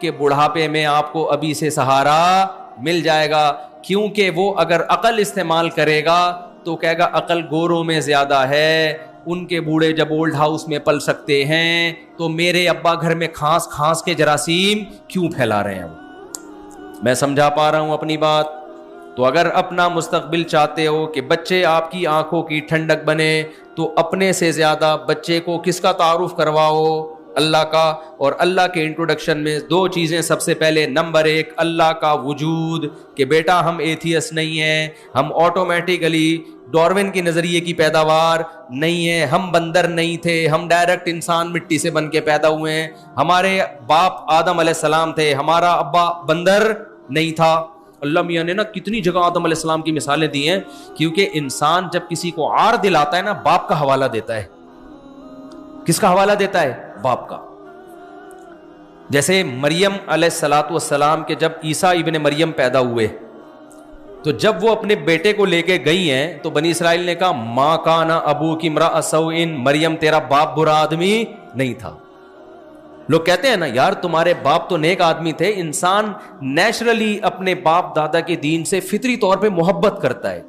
Speaker 1: کہ بڑھاپے میں آپ کو ابھی سے سہارا مل جائے گا. کیونکہ وہ اگر عقل استعمال کرے گا تو کہے گا عقل گوروں میں زیادہ ہے, ان کے بوڑھے جب اولڈ ہاؤس میں پل سکتے ہیں تو میرے ابا گھر میں کھانس کھانس کے جراثیم کیوں پھیلا رہے ہیں. میں سمجھا پا رہا ہوں اپنی بات؟ تو اگر اپنا مستقبل چاہتے ہو کہ بچے آپ کی آنکھوں کی ٹھنڈک بنے تو اپنے سے زیادہ بچے کو کس کا تعارف کرواؤ؟ اللہ کا. اور اللہ کے انٹروڈکشن میں 2 چیزیں سب سے پہلے. نمبر 1 اللہ کا وجود, کہ بیٹا ہم ایتھیسٹ نہیں ہیں, ہم آٹومیٹیکلی ڈارون کے نظریے کی پیداوار نہیں ہے, ہم بندر نہیں تھے, ہم ڈائریکٹ انسان مٹی سے بن کے پیدا ہوئے ہیں. ہمارے باپ آدم علیہ السلام تھے, ہمارا ابا بندر نہیں تھا. اللہ میاں نے نا کتنی جگہ آدم علیہ السلام کی مثالیں دی ہیں, کیونکہ انسان جب کسی کو عار دلاتا ہے نا باپ کا حوالہ دیتا ہے. کس کا حوالہ دیتا ہے؟ باپ کا. جیسے مریم علیہ السلام کے جب عیسیٰ ابن مریم پیدا ہوئے تو جب وہ اپنے بیٹے کو لے کے گئی ہیں تو بنی اسرائیل نے کہا ماں کانا ابوک امرأ سوء, مریم تیرا باپ برا آدمی نہیں تھا. لوگ کہتے ہیں نا یار تمہارے باپ تو نیک آدمی تھے. انسان نیچرلی اپنے باپ دادا کے دین سے فطری طور پہ محبت کرتا ہے.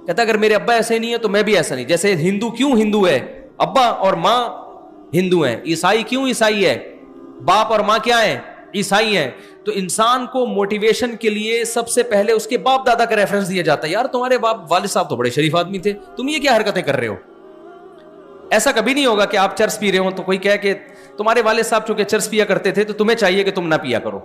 Speaker 1: کہتا ہے اگر میرے ابا ایسے نہیں ہے تو میں بھی ایسا نہیں. جیسے ہندو کیوں ہندو ہے؟ ابا اور ماں ہندو ہیں. عیسائی کیوں عیسائی ہے؟ باپ اور ماں کیا ہیں؟ عیسائی ہیں. تو انسان کو موٹیویشن کے لیے سب سے پہلے اس کے باپ دادا کا ریفرنس دیا جاتا ہے. یار تمہارے باپ والد صاحب تو بڑے شریف آدمی تھے, تم یہ کیا حرکتیں کر رہے ہو؟ ایسا کبھی نہیں ہوگا کہ آپ چرس پی رہے ہو تو کوئی کہے کہ تمہارے والد صاحب چونکہ چرس پیا کرتے تھے تو تمہیں چاہیے کہ تم نہ پیا کرو.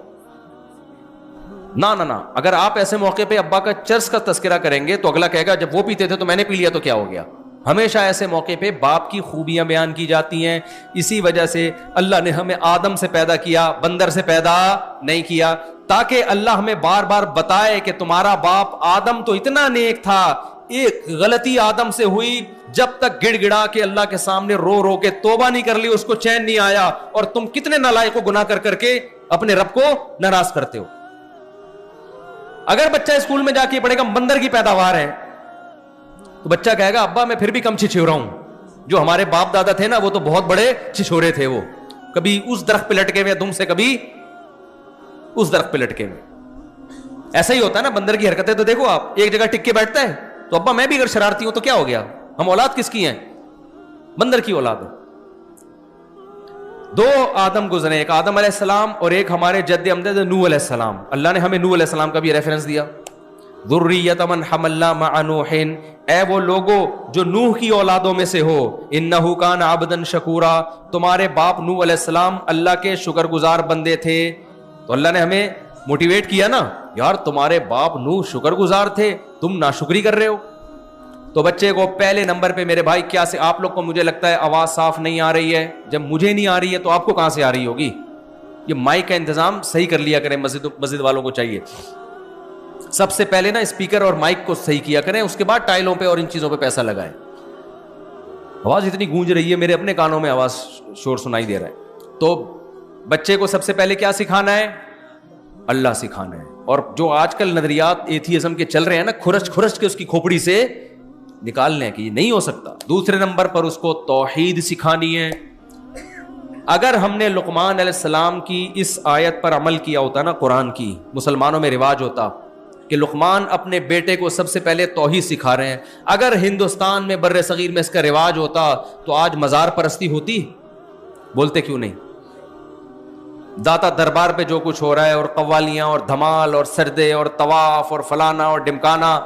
Speaker 1: نہ اگر آپ ایسے موقع پہ ابا کا چرس کا تذکرہ کریں گے تو اگلا کہے گا جب وہ پیتے تھے تو میں نے پی لیا تو کیا ہو گیا. ہمیشہ ایسے موقع پہ باپ کی خوبیاں بیان کی جاتی ہیں. اسی وجہ سے اللہ نے ہمیں آدم سے پیدا کیا, بندر سے پیدا نہیں کیا, تاکہ اللہ ہمیں بار بار بتائے کہ تمہارا باپ آدم تو اتنا نیک تھا, ایک غلطی آدم سے ہوئی, جب تک گڑ گڑا کے اللہ کے سامنے رو رو کے توبہ نہیں کر لی اس کو چین نہیں آیا. اور تم کتنے نالائق گناہ کر کے اپنے رب کو ناراض کرتے ہو. اگر بچہ اسکول میں جا کے پڑھے گا بندر کی پیداوار ہے تو بچہ کہے گا ابا میں پھر بھی کم چھچھورا ہوں, جو ہمارے باپ دادا تھے نا وہ تو بہت بڑے چھچھورے تھے, وہ کبھی اس درخت پہ لٹکے ہوئے, تم سے کبھی اس درخت پہ لٹکے ہوئے. ایسا ہی ہوتا ہے نا بندر کی حرکتیں تو دیکھو آپ, ایک جگہ ٹک کے بیٹھتا ہے. تو ابا میں بھی اگر شرارتی ہوں تو کیا ہو گیا, ہم اولاد کس کی ہیں؟ بندر کی اولاد ہے. دو آدم گزرے, ایک آدم علیہ السلام اور ایک ہمارے جد امجد نوح علیہ السلام. اللہ نے ہمیں نوح علیہ السلام کا بھی ریفرنس دیا, ذریۃ من حملنا مع نوح, اے وہ لوگوں جو نوح کی اولادوں میں سے ہو, انہ کان عبدا شکورا, تمہارے باپ نوح علیہ السلام اللہ کے شکر گزار بندے تھے. تو اللہ نے ہمیں موٹیویٹ کیا نا, یار تمہارے باپ نوح شکر گزار تھے, تم ناشکری کر رہے ہو. تو بچے کو پہلے نمبر پہ میرے بھائی کیا سے, آپ لوگ کو مجھے لگتا ہے آواز صاف نہیں آ رہی ہے, جب مجھے نہیں آ رہی ہے تو آپ کو کہاں سے آ رہی ہوگی؟ یہ مائک کا انتظام صحیح کر لیا کریں, مسجد والوں کو چاہیے سب سے پہلے نا اسپیکر اور مائک کو صحیح کیا کریں, اس کے بعد ٹائلوں پہ اور ان چیزوں پہ پیسہ لگائیں. آواز اتنی گونج رہی ہے, میرے اپنے کانوں میں آواز شور سنائی دے رہا ہے. تو بچے کو سب سے پہلے کیا سکھانا ہے؟ اللہ سکھانا ہے. اور جو آج کل نظریات ایتھیزم کے چل رہے ہیں نا, کھرچ کھرچ کے اس کی کھوپڑی سے نکالنے کی, یہ نہیں ہو سکتا. دوسرے نمبر پر اس کو توحید سکھانی ہے. اگر ہم نے لقمان علیہ السلام کی اس آیت پر عمل کیا ہوتا نا, قرآن کی, مسلمانوں میں رواج ہوتا کہ لقمان اپنے بیٹے کو سب سے پہلے توحید سکھا رہے ہیں. اگر ہندوستان میں بر صغیر میں اس کا رواج ہوتا تو آج مزار پرستی ہوتی؟ بولتے کیوں نہیں؟ داتا دربار پہ جو کچھ ہو رہا ہے, اور قوالیاں اور دھمال اور سردے اور طواف اور فلانا اور ڈمکانا.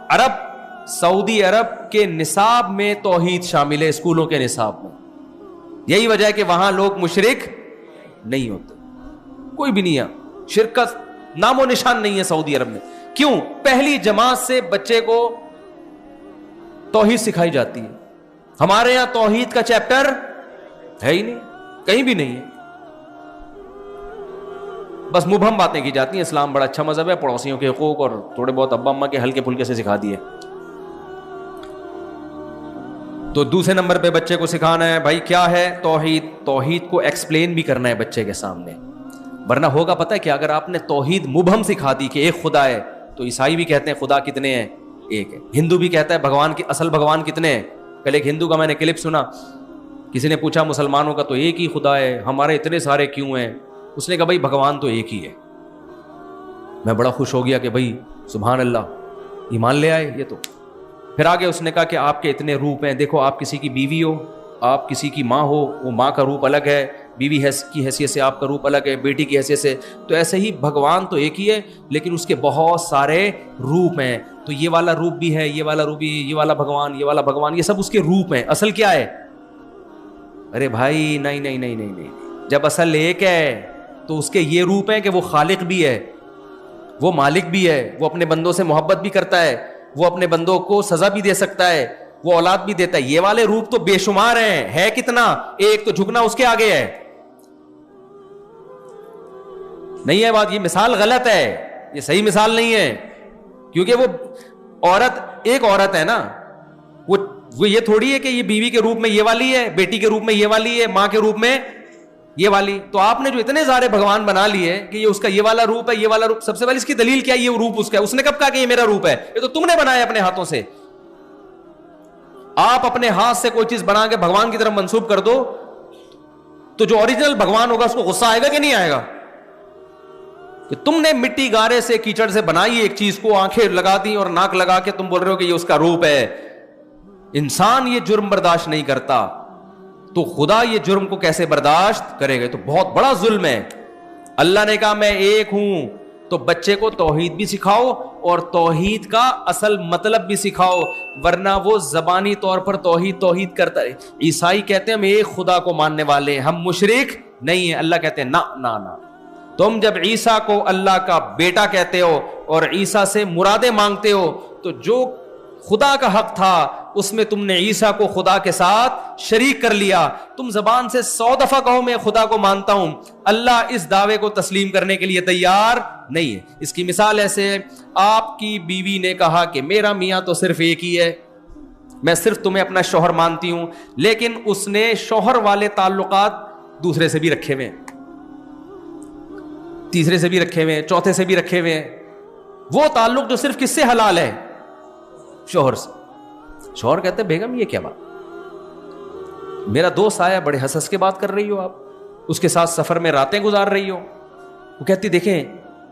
Speaker 1: عرب, سعودی عرب کے نصاب میں توحید شامل ہے, اسکولوں کے نصاب میں. یہی وجہ ہے کہ وہاں لوگ مشرک نہیں ہوتے, کوئی بھی نہیں ہے, شرک کا نام و نشان نہیں ہے سعودی عرب میں. کیوں؟ پہلی جماعت سے بچے کو توحید سکھائی جاتی ہے. ہمارے یہاں توحید کا چیپٹر ہے ہی نہیں, کہیں بھی نہیں ہے. بس مبہم باتیں کی جاتی ہیں. اسلام بڑا اچھا مذہب ہے, پڑوسیوں کے حقوق اور تھوڑے بہت ابا اماں کے ہلکے پھلکے سے سکھا دیے. تو دوسرے نمبر پہ بچے کو سکھانا ہے بھائی کیا ہے توحید. توحید کو ایکسپلین بھی کرنا ہے بچے کے سامنے, ورنہ ہوگا پتہ ہے کہ اگر آپ نے توحید مبہم سکھا دی کہ ایک خدا ہے, تو عیسائی بھی کہتے ہیں خدا کتنے ہیں؟ ایک ہے. ہندو بھی کہتا ہے بھگوان کی اصل بھگوان کتنے ہیں؟ کل ایک ہندو کا میں نے کلپ سنا, کسی نے پوچھا مسلمانوں کا تو ایک ہی خدا ہے, ہمارے اتنے سارے کیوں ہیں؟ اس نے کہا بھائی بھگوان تو ایک ہی ہے. میں بڑا خوش ہو گیا کہ بھائی سبحان اللہ, ایمان لے آئے یہ تو. پھر آگے اس نے کہا کہ آپ کے اتنے روپ ہیں, دیکھو آپ کسی کی بیوی ہو, آپ کسی کی ماں ہو, وہ ماں کا روپ الگ ہے, بیوی کی حیثیت سے آپ کا روپ الگ ہے, بیٹی کی حیثیت سے. تو ایسے ہی بھگوان تو ایک ہی ہے, لیکن اس کے بہت سارے روپ ہیں. تو یہ والا روپ بھی ہے, یہ والا روپ بھی, یہ والا بھگوان, یہ والا بھگوان, یہ سب اس کے روپ ہیں. اصل کیا ہے؟ ارے بھائی نہیں نہیں نہیں نہیں نہیں, جب اصل ایک ہے تو اس کے یہ روپ ہیں کہ وہ خالق بھی ہے, وہ مالک بھی ہے, وہ اپنے بندوں سے محبت بھی کرتا ہے, وہ اپنے بندوں کو سزا بھی دے سکتا ہے, وہ اولاد بھی دیتا ہے. یہ والے روپ تو بے شمار ہیں, ہے کتنا, ایک تو جھکنا اس کے آگے ہے. نہیں ہے بات, یہ مثال غلط ہے, یہ صحیح مثال نہیں ہے. کیونکہ وہ عورت ایک عورت ہے نا, وہ یہ تھوڑی ہے کہ یہ بیوی کے روپ میں یہ والی ہے, بیٹی کے روپ میں یہ والی ہے, ماں کے روپ میں یہ والی. تو آپ نے جو اتنے سارے بھگوان بنا لیے کہ یہ اس کا یہ والا روپ ہے, یہ والا روپ, سب سے پہلے اس کی دلیل کیا ہے؟ یہ روپ اس کا ہے. اس نے کب کہا کہ یہ میرا روپ ہے؟ یہ تو تم نے بنایا اپنے ہاتھوں سے. آپ اپنے ہاتھ سے کوئی چیز بنا کے بھگوان کی طرف منسوب کر دو تو جو اوریجنل بھگوان ہوگا اس کو غصہ آئے گا کہ نہیں آئے گا؟ کہ تم نے مٹی گارے سے کیچڑ سے بنائی ایک چیز کو, آنکھیں لگا دی اور ناک لگا کے تم بول رہے ہو کہ یہ اس کا روپ ہے. انسان یہ جرم برداشت نہیں کرتا تو خدا یہ جرم کو کیسے برداشت کرے گا؟ تو بہت بڑا ظلم ہے. اللہ نے کہا میں ایک ہوں, تو بچے کو توحید بھی سکھاؤ اور توحید کا اصل مطلب بھی سکھاؤ, ورنہ وہ زبانی طور پر توحید توحید کرتا ہے. عیسائی کہتے ہیں ہم ایک خدا کو ماننے والے ہیں, ہم مشرک نہیں ہیں. اللہ کہتے ہیں نا نا نا, تم جب عیسیٰ کو اللہ کا بیٹا کہتے ہو اور عیسیٰ سے مرادیں مانگتے ہو, تو جو خدا کا حق تھا اس میں تم نے عیسیٰ کو خدا کے ساتھ شریک کر لیا. تم زبان سے 100 دفعہ کہو میں خدا کو مانتا ہوں, اللہ اس دعوے کو تسلیم کرنے کے لیے تیار نہیں ہے. اس کی مثال ایسے ہے, آپ کی بیوی نے کہا کہ میرا میاں تو صرف ایک ہی ہے, میں صرف تمہیں اپنا شوہر مانتی ہوں, لیکن اس نے شوہر والے تعلقات دوسرے سے بھی رکھے ہوئے, تیسرے سے بھی رکھے ہوئے, چوتھے سے بھی رکھے ہوئے. وہ تعلق جو صرف کس سے حلال ہے؟ شوہر سے. شوہر کہتے ہیں بیگم یہ کیا بات, میرا دوست آیا بڑے ہنس کے بات کر رہی ہو, آپ اس کے ساتھ سفر میں راتیں گزار رہی ہو. وہ کہتی دیکھیں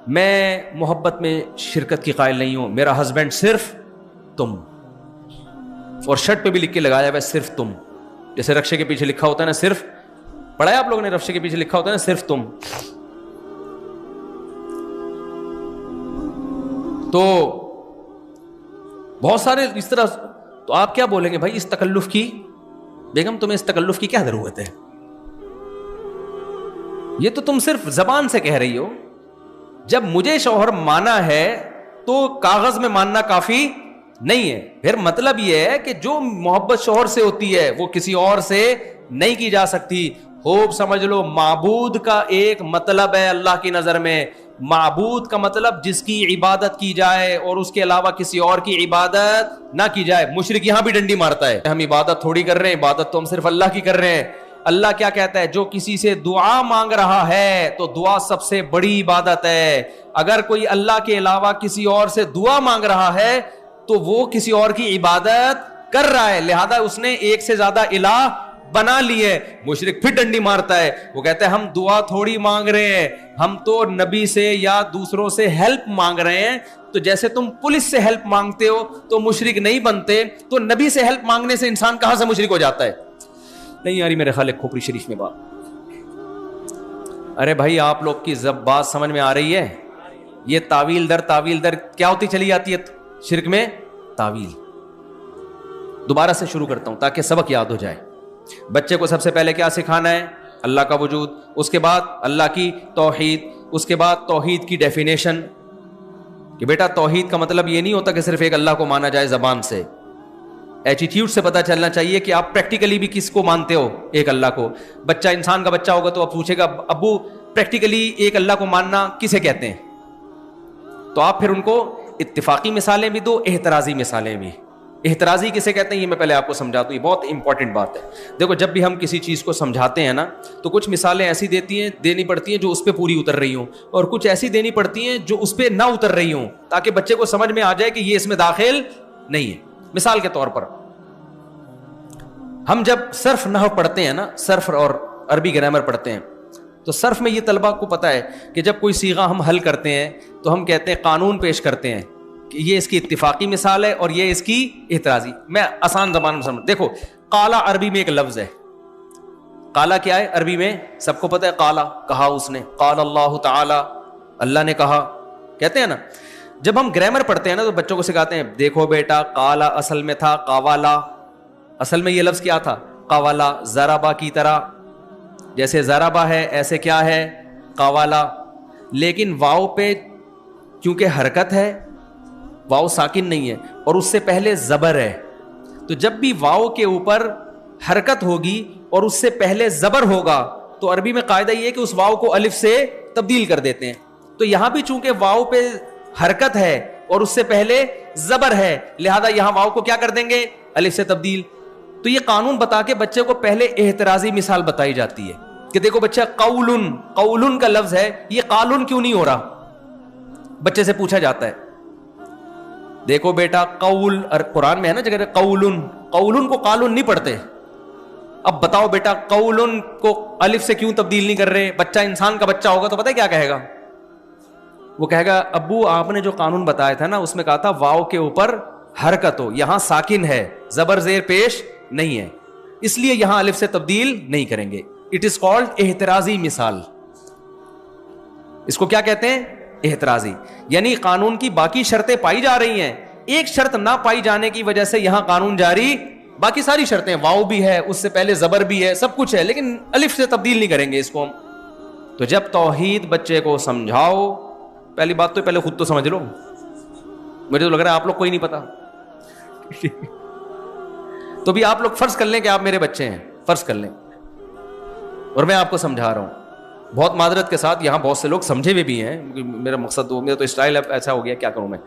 Speaker 1: میں محبت میں شرکت کی قائل نہیں ہوں, میرا ہسبینڈ صرف تم, اور شرٹ پہ بھی لکھ کے لگایا ہوا ہے صرف تم, جیسے رکشے کے پیچھے لکھا ہوتا ہے نا صرف, پڑھا ہے آپ لوگوں نے رکشے کے پیچھے لکھا ہوتا ہے نا صرف تم. تو بہت سارے اس طرح, تو آپ کیا بولیں گے بھائی اس تکلف کی, بیگم تمہیں اس تکلف کی کیا ضرورت ہے, یہ تو تم صرف زبان سے کہہ رہی ہو, جب مجھے شوہر مانا ہے تو کاغذ میں ماننا کافی نہیں ہے. پھر مطلب یہ ہے کہ جو محبت شوہر سے ہوتی ہے وہ کسی اور سے نہیں کی جا سکتی. خوب سمجھ لو, معبود کا ایک مطلب ہے اللہ کی نظر میں, معبود کا مطلب جس کی عبادت کی جائے اور اس کے علاوہ کسی اور کی عبادت نہ کی جائے. مشرک یہاں بھی ڈنڈی مارتا ہے, ہم عبادت تھوڑی کر رہے ہیں, عبادت تو ہم صرف اللہ کی کر رہے ہیں. اللہ کیا کہتا ہے, جو کسی سے دعا مانگ رہا ہے تو دعا سب سے بڑی عبادت ہے. اگر کوئی اللہ کے علاوہ کسی اور سے دعا مانگ رہا ہے تو وہ کسی اور کی عبادت کر رہا ہے, لہذا اس نے ایک سے زیادہ الہ بنا لی ہے. مشرک پھر ڈنڈی مارتا ہے, وہ کہتا ہے ہم دعا تھوڑی مانگ رہے ہیں, ہم تو نبی سے یا دوسروں سے ہیلپ مانگ رہے ہیں. تو جیسے تم پولیس سے ہیلپ مانگتے ہو تو مشرک نہیں بنتے, تو نبی سے ہیلپ مانگنے سے انسان کہاں سے مشرک ہو جاتا ہے؟ نہیں آ رہی میرے خیال ہے کھوپڑی شریف میں بات. ارے بھائی آپ لوگ کی بات سمجھ میں آ رہی ہے؟ یہ تعویل در کیا ہوتی چلی جاتی ہے شرک میں؟ تعویل. دوبارہ سے شروع کرتا ہوں تاکہ سبق یاد ہو جائے. بچے کو سب سے پہلے کیا سکھانا ہے؟ اللہ کا وجود, اس کے بعد اللہ کی توحید, اس کے بعد توحید کی ڈیفینیشن کہ بیٹا توحید کا مطلب یہ نہیں ہوتا کہ صرف ایک اللہ کو مانا جائے زبان سے. ایٹیٹیوڈ سے پتہ چلنا چاہیے کہ آپ پریکٹیکلی بھی کس کو مانتے ہو, ایک اللہ کو. بچہ انسان کا بچہ ہوگا تو اب پوچھے گا ابو پریکٹیکلی ایک اللہ کو ماننا کسے کہتے ہیں؟ تو آپ پھر ان کو اتفاقی مثالیں بھی دو, احترازی مثالیں بھی. احترازی کسے کہتے ہیں یہ میں پہلے آپ کو سمجھاتا ہوں, یہ بہت امپورٹنٹ بات ہے. دیکھو جب بھی ہم کسی چیز کو سمجھاتے ہیں نا تو کچھ مثالیں ایسی دینی پڑتی ہیں جو اس پہ پوری اتر رہی ہوں, اور کچھ ایسی دینی پڑتی ہیں جو اس پہ نہ اتر رہی ہوں, تاکہ بچے کو سمجھ میں آ جائے کہ یہ اس میں داخل نہیں ہے. مثال کے طور پر ہم جب صرف نحو پڑھتے ہیں نا, صرف اور عربی گرامر پڑھتے ہیں, تو صرف میں یہ طلبہ کو پتہ ہے کہ جب کوئی صیغہ ہم حل کرتے ہیں تو ہم کہتے ہیں قانون پیش کرتے ہیں کہ یہ اس کی اتفاقی مثال ہے اور یہ اس کی احترازی. میں آسان زبان میں سمجھ, دیکھو قالا عربی میں ایک لفظ ہے. قالا کیا ہے عربی میں؟ سب کو پتہ ہے, قالا کہا اس نے, قال اللہ تعالی, اللہ نے کہا, کہتے ہیں نا. جب ہم گرامر پڑھتے ہیں نا تو بچوں کو سکھاتے ہیں دیکھو بیٹا قالا اصل میں تھا قوالا, اصل میں یہ لفظ کیا تھا؟ قوالا. ضربا کی طرح, جیسے ضربا ہے ایسے کیا ہے؟ قوالا. لیکن واو پہ کیونکہ حرکت ہے, واو ساکن نہیں ہے اور اس سے پہلے زبر ہے, تو جب بھی واو کے اوپر حرکت ہوگی اور اس سے پہلے زبر ہوگا تو عربی میں قاعدہ یہ ہے کہ اس واو کو الف سے تبدیل کر دیتے ہیں. تو یہاں بھی چونکہ واو پہ حرکت ہے اور اس سے پہلے زبر ہے, لہذا یہاں واو کو کیا کر دیں گے؟ الف سے تبدیل. تو یہ قانون بتا کے بچے کو پہلے احترازی مثال بتائی جاتی ہے کہ دیکھو بچہ قولن, قولن کا لفظ ہے, یہ قالن کیوں نہیں ہو رہا؟ بچے سے پوچھا جاتا ہے دیکھو بیٹا قول, قرآن میں ہے نا جگہ قولن, قولن کو قالن نہیں پڑھتے. اب بتاؤ بیٹا قولن کو الف سے کیوں تبدیل نہیں کر رہے؟ بچہ انسان کا بچہ ہوگا تو پتہ ہے کیا کہے گا؟ وہ کہے گا ابو آپ نے جو قانون بتایا تھا نا اس میں کہا تھا واو کے اوپر حرکت ہو, یہاں ساکن ہے, زبر زیر پیش نہیں ہے, اس لیے یہاں الف سے تبدیل نہیں کریں گے. اٹ از کالڈ احترازی مثال. اس کو کیا کہتے ہیں؟ احترازی. یعنی قانون کی باقی شرطیں پائی جا رہی ہیں, ایک شرط نہ پائی جانے کی وجہ سے یہاں قانون جاری, باقی ساری شرطیں, واو بھی ہے, اس سے پہلے زبر بھی ہے, سب کچھ ہے, لیکن الف سے تبدیل نہیں کریں گے اس کو ہم. تو جب توحید بچے کو سمجھاؤ, پہلی بات تو پہلے خود تو سمجھ لو. مجھے تو لگ رہا ہے آپ لوگ کوئی نہیں پتا. تو بھی آپ لوگ فرض کر لیں کہ آپ میرے بچے ہیں, فرض کر لیں, اور میں آپ کو سمجھا رہا ہوں بہت معذرت کے ساتھ. یہاں بہت سے لوگ سمجھے ہوئے بھی ہیں, میرا مقصد میرا تو اسٹائل ایسا ہو گیا, کیا کروں میں.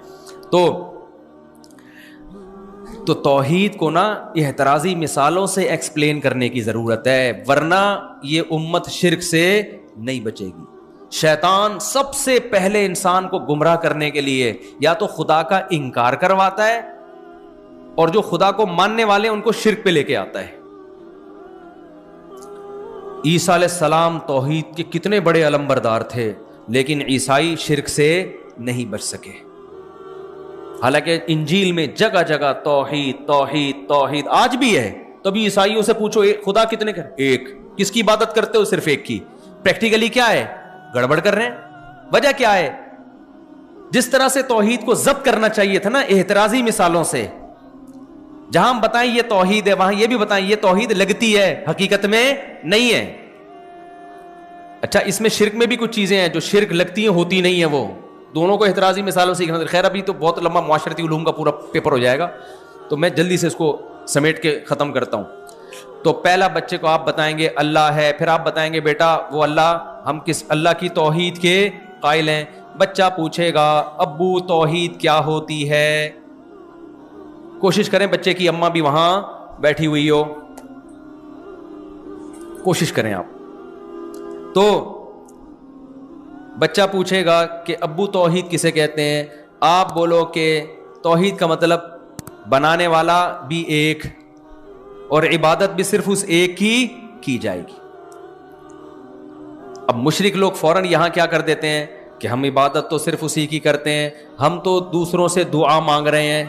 Speaker 1: تو توحید کو نا احترازی مثالوں سے ایکسپلین کرنے کی ضرورت ہے, ورنہ یہ امت شرک سے نہیں بچے گی. شیطان سب سے پہلے انسان کو گمراہ کرنے کے لیے یا تو خدا کا انکار کرواتا ہے, اور جو خدا کو ماننے والے ان کو شرک پہ لے کے آتا ہے. عیسیٰ علیہ السلام توحید کے کتنے بڑے علمبردار تھے, لیکن عیسائی شرک سے نہیں بچ سکے. حالانکہ انجیل میں جگہ جگہ توحید توحید توحید آج بھی ہے. تبھی عیسائیوں سے پوچھو خدا کتنے کا؟ ایک. کس کی عبادت کرتے ہو؟ صرف ایک کی. پریکٹیکلی کیا ہے؟ گڑبڑ کر رہے ہیں. وجہ کیا ہے؟ جس طرح سے توحید کو ضبط کرنا چاہیے تھا نا اعتراضی مثالوں سے، جہاں ہم بتائیں یہ توحید ہے وہاں یہ بھی بتائیں یہ توحید لگتی ہے، حقیقت میں نہیں ہے. اچھا اس میں شرک میں بھی کچھ چیزیں ہیں جو شرک لگتی ہیں ہوتی نہیں ہیں، وہ دونوں کو احترازی مثالوں سے. خیر ابھی تو بہت لمبا معاشرتی علوم کا پورا پیپر ہو جائے گا، تو میں جلدی سے اس کو سمیٹ کے ختم کرتا ہوں. تو پہلا بچے کو آپ بتائیں گے اللہ ہے، پھر آپ بتائیں گے بیٹا وہ اللہ، ہم کس اللہ کی توحید کے قائل ہیں. بچہ پوچھے گا ابو توحید کیا ہوتی ہے؟ کوشش کریں بچے کی اماں بھی وہاں بیٹھی ہوئی ہو، کوشش کریں آپ. تو بچہ پوچھے گا کہ ابو توحید کسے کہتے ہیں؟ آپ بولو کہ توحید کا مطلب بنانے والا بھی ایک اور عبادت بھی صرف اس ایک کی جائے گی. اب مشرک لوگ فوراً یہاں کیا کر دیتے ہیں کہ ہم عبادت تو صرف اسی کی کرتے ہیں، ہم تو دوسروں سے دعا مانگ رہے ہیں.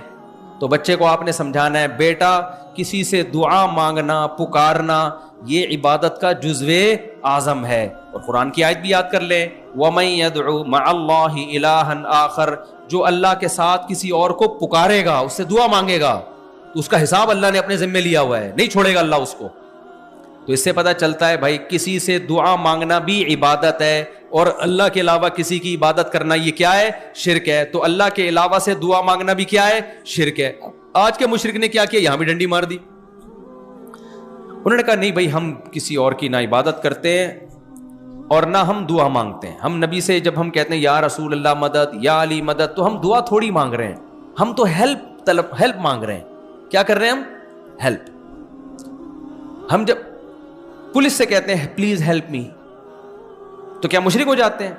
Speaker 1: تو بچے کو آپ نے سمجھانا ہے بیٹا کسی سے دعا مانگنا پکارنا یہ عبادت کا جزو اعظم ہے. اور قرآن کی آیت بھی یاد کر لیں وَمَن يَدْعُ مَعَ اللَّهِ إِلَٰهًا آخر، جو اللہ کے ساتھ کسی اور کو پکارے گا اس سے دعا مانگے گا تو اس کا حساب اللہ نے اپنے ذمے لیا ہوا ہے، نہیں چھوڑے گا اللہ اس کو. تو اس سے پتہ چلتا ہے بھائی کسی سے دعا مانگنا بھی عبادت ہے، اور اللہ کے علاوہ کسی کی عبادت کرنا یہ کیا ہے؟ شرک ہے. تو اللہ کے علاوہ سے دعا مانگنا بھی کیا ہے؟ شرک ہے. آج کے مشرک نے کیا کیا؟ یہاں بھی ڈنڈی مار دی. انہوں نے کہا نہیں بھائی ہم کسی اور کی نہ عبادت کرتے ہیں اور نہ ہم دعا مانگتے ہیں. ہم نبی سے جب ہم کہتے ہیں یا رسول اللہ مدد یا علی مدد تو ہم دعا تھوڑی مانگ رہے ہیں، ہم تو ہیلپ مانگ رہے ہیں. کیا کر رہے ہیں ہم؟ ہیلپ. ہم جب پولیس سے کہتے ہیں پلیز ہیلپ می تو کیا مشرک ہو جاتے ہیں؟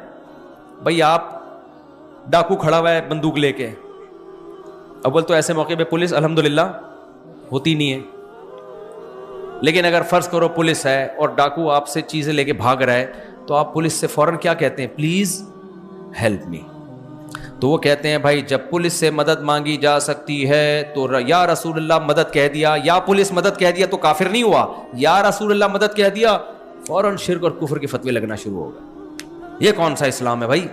Speaker 1: بھائی آپ ڈاکو کھڑا ہوا ہے بندوق لے کے، اول تو ایسے موقع پہ پولیس الحمدللہ ہوتی نہیں ہے، لیکن اگر فرض کرو پولیس ہے اور ڈاکو آپ سے چیزیں لے کے بھاگ رہا ہے تو آپ پولیس سے فوراً کیا کہتے ہیں؟ Please help me. تو وہ کہتے ہیں بھائی جب پولیس سے مدد مانگی جا سکتی ہے تو یا رسول اللہ مدد کہہ دیا یا پولیس مدد کہہ دیا تو کافر نہیں ہوا، یا رسول اللہ مدد کہہ دیا فوراً شرک اور کفر کے فتوے لگنا شروع ہو گئے. یہ کون سا اسلام ہے بھائی؟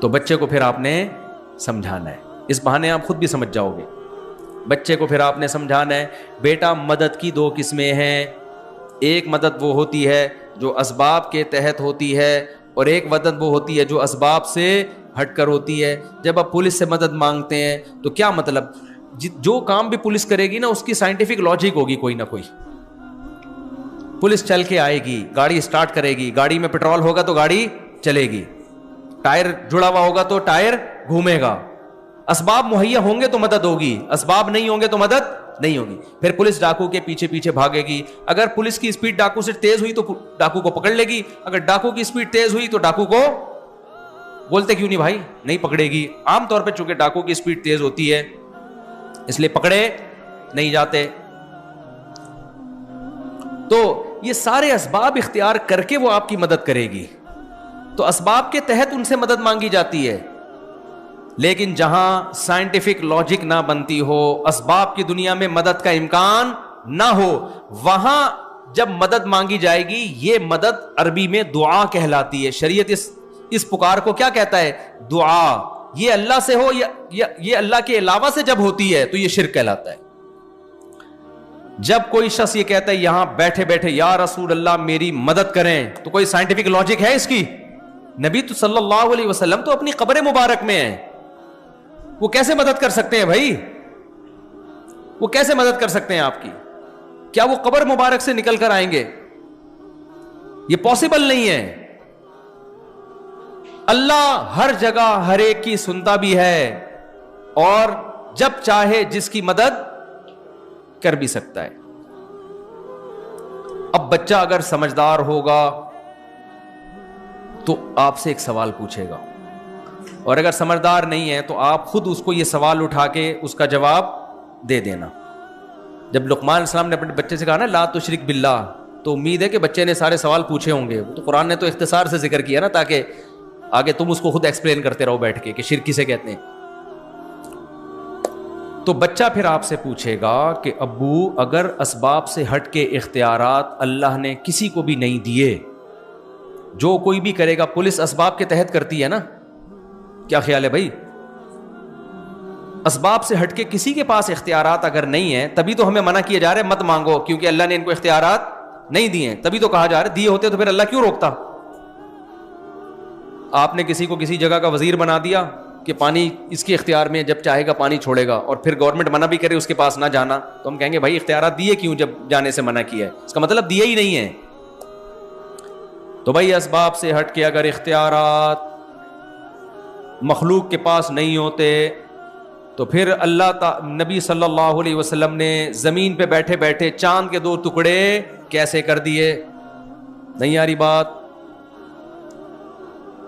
Speaker 1: تو بچے کو پھر آپ نے سمجھانا ہے، اس بہانے آپ خود بھی سمجھ جاؤ گے. بچے کو پھر آپ نے سمجھانا ہے بیٹا مدد کی دو قسمیں ہیں، ایک مدد وہ ہوتی ہے جو اسباب کے تحت ہوتی ہے اور ایک مدد وہ ہوتی ہے جو اسباب سے ہٹ کر ہوتی ہے. جب آپ پولیس سے مدد مانگتے ہیں تو کیا مطلب؟ جو کام بھی پولیس کرے گی نا اس کی سائنٹیفک لاجک ہوگی کوئی نہ کوئی. پولیس چل کے آئے گی، گاڑی سٹارٹ کرے گی، گاڑی میں پیٹرول ہوگا تو گاڑی چلے گی، ٹائر جڑا ہوا ہوگا تو ٹائر گھومے گا. اسباب مہیا ہوں گے تو مدد ہوگی، اسباب نہیں ہوں گے تو مدد نہیں ہوگی. پھر پولیس ڈاکو کے پیچھے پیچھے بھاگے گی، اگر پولیس کی اسپیڈ ڈاکو سے تیز ہوئی تو ڈاکو کو پکڑ لے گی، اگر ڈاکو کی اسپیڈ تیز ہوئی تو ڈاکو کو بولتے کیوں نہیں بھائی نہیں پکڑے گی. عام طور پہ چونکہ ڈاکو کی اسپیڈ تیز ہوتی ہے اس لیے پکڑے نہیں جاتے. تو یہ سارے اسباب اختیار کر کے وہ آپ کی مدد کرے گی، تو اسباب کے تحت ان سے مدد مانگی جاتی ہے. لیکن جہاں سائنٹیفک لاجک نہ بنتی ہو، اسباب کی دنیا میں مدد کا امکان نہ ہو، وہاں جب مدد مانگی جائے گی یہ مدد عربی میں دعا کہلاتی ہے. شریعت اس پکار کو کیا کہتا ہے؟ دعا. یہ اللہ سے ہو یا یہ اللہ کے علاوہ سے جب ہوتی ہے تو یہ شرک کہلاتا ہے. جب کوئی شخص یہ کہتا ہے یہاں بیٹھے بیٹھے یا رسول اللہ میری مدد کریں تو کوئی سائنٹیفک لاجک ہے اس کی؟ نبی تو صلی اللہ علیہ وسلم تو اپنی قبر مبارک میں ہیں، وہ کیسے مدد کر سکتے ہیں بھائی؟ وہ کیسے مدد کر سکتے ہیں آپ کی؟ کیا وہ قبر مبارک سے نکل کر آئیں گے؟ یہ پاسبل نہیں ہے. اللہ ہر جگہ ہر ایک کی سنتا بھی ہے اور جب چاہے جس کی مدد کر بھی سکتا ہے. اب بچہ اگر سمجھدار ہوگا تو آپ سے ایک سوال پوچھے گا، اور اگر سمجھدار نہیں ہے تو آپ خود اس کو یہ سوال اٹھا کے اس کا جواب دے دینا. جب لقمان علیہ السلام نے اپنے بچے سے کہا نا لا تشرک باللہ، تو امید ہے کہ بچے نے سارے سوال پوچھے ہوں گے. تو قرآن نے تو اختصار سے ذکر کیا نا تاکہ آگے تم اس کو خود ایکسپلین کرتے رہو بیٹھ کے کہ شرک کسے کہتے ہیں. تو بچہ پھر آپ سے پوچھے گا کہ ابو اگر اسباب سے ہٹ کے اختیارات اللہ نے کسی کو بھی نہیں دیے, جو کوئی بھی کرے گا, پولیس اسباب کے تحت کرتی ہے نا, کیا خیال ہے بھائی؟ اسباب سے ہٹ کے کسی کے پاس اختیارات اگر نہیں ہیں, تبھی تو ہمیں منع کیا جا رہا ہے مت مانگو, کیونکہ اللہ نے ان کو اختیارات نہیں دیے ہیں. تبھی تو کہا جا رہا ہے, دیے ہوتے تو پھر اللہ کیوں روکتا؟ آپ نے کسی کو کسی جگہ کا وزیر بنا دیا کہ پانی اس کے اختیار میں, جب چاہے گا پانی چھوڑے گا, اور پھر گورنمنٹ منع بھی کرے اس کے پاس نہ جانا, تو ہم کہیں گے بھائی اختیارات دیے کیوں جب جانے سے منع کیا ہے؟ اس کا مطلب دیے ہی نہیں ہے. تو بھائی اسباب سے ہٹ کے اگر اختیارات مخلوق کے پاس نہیں ہوتے تو پھر نبی صلی اللہ علیہ وسلم نے زمین پہ بیٹھے بیٹھے چاند کے 2 ٹکڑے کیسے کر دیے؟ نہیں آ رہی بات؟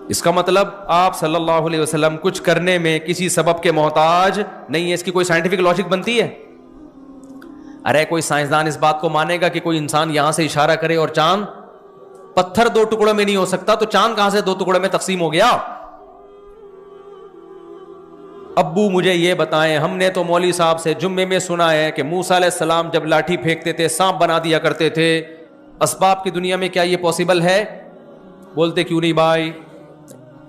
Speaker 1: اس کا مطلب آپ صلی اللہ علیہ وسلم کچھ کرنے میں کسی سبب کے محتاج نہیں ہے. اس کی کوئی سائنٹیفک لاجک بنتی ہے؟ ارے کوئی سائنسدان اس بات کو مانے گا کہ کوئی انسان یہاں سے اشارہ کرے اور چاند, پتھر 2 ٹکڑوں میں نہیں ہو سکتا, تو چاند کہاں سے 2 ٹکڑوں میں تقسیم ہو گیا؟ ابو مجھے یہ بتائیں, ہم نے تو مولوی صاحب سے جمعے میں سنا ہے کہ موسیٰ علیہ السلام جب لاٹھی پھینکتے تھے سانپ بنا دیا کرتے تھے. اسباب کی دنیا میں کیا یہ پاسبل ہے؟ بولتے کیوں نہیں بھائی؟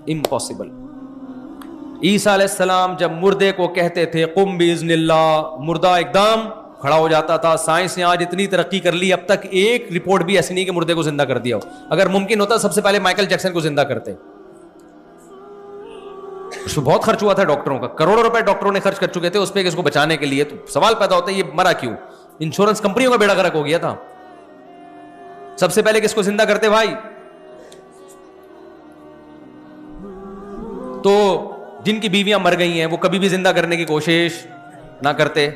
Speaker 1: امپاسبل. عیسیٰ علیہ السلام جب مردے کو کہتے تھے قم باذن اللہ, مردہ ایک دم کھڑا ہو جاتا تھا. سائنس نے آج اتنی ترقی کر لی, اب تک ایک رپورٹ بھی ایسی نہیں کہ مردے کو زندہ کر دیا ہو. اگر ممکن ہوتا سب سے پہلے مائیکل جیکسن کو زندہ کرتے. اس پہ بہت خرچ ہوا تھا ڈاکٹروں کا, کروڑوں روپے ڈاکٹروں نے خرچ کر چکے تھے اس پہ کہ اس کو بچانے کے لیے. تو سوال پیدا ہوتا ہے یہ مرا کیوں؟ انشورنس کمپنیوں کا بیڑا غرق ہو گیا تھا. سب سے پہلے کس کو زندہ کرتے بھائی؟ تو جن کی بیویاں مر گئی ہیں وہ کبھی بھی زندہ کرنے کی کوشش نہ کرتے,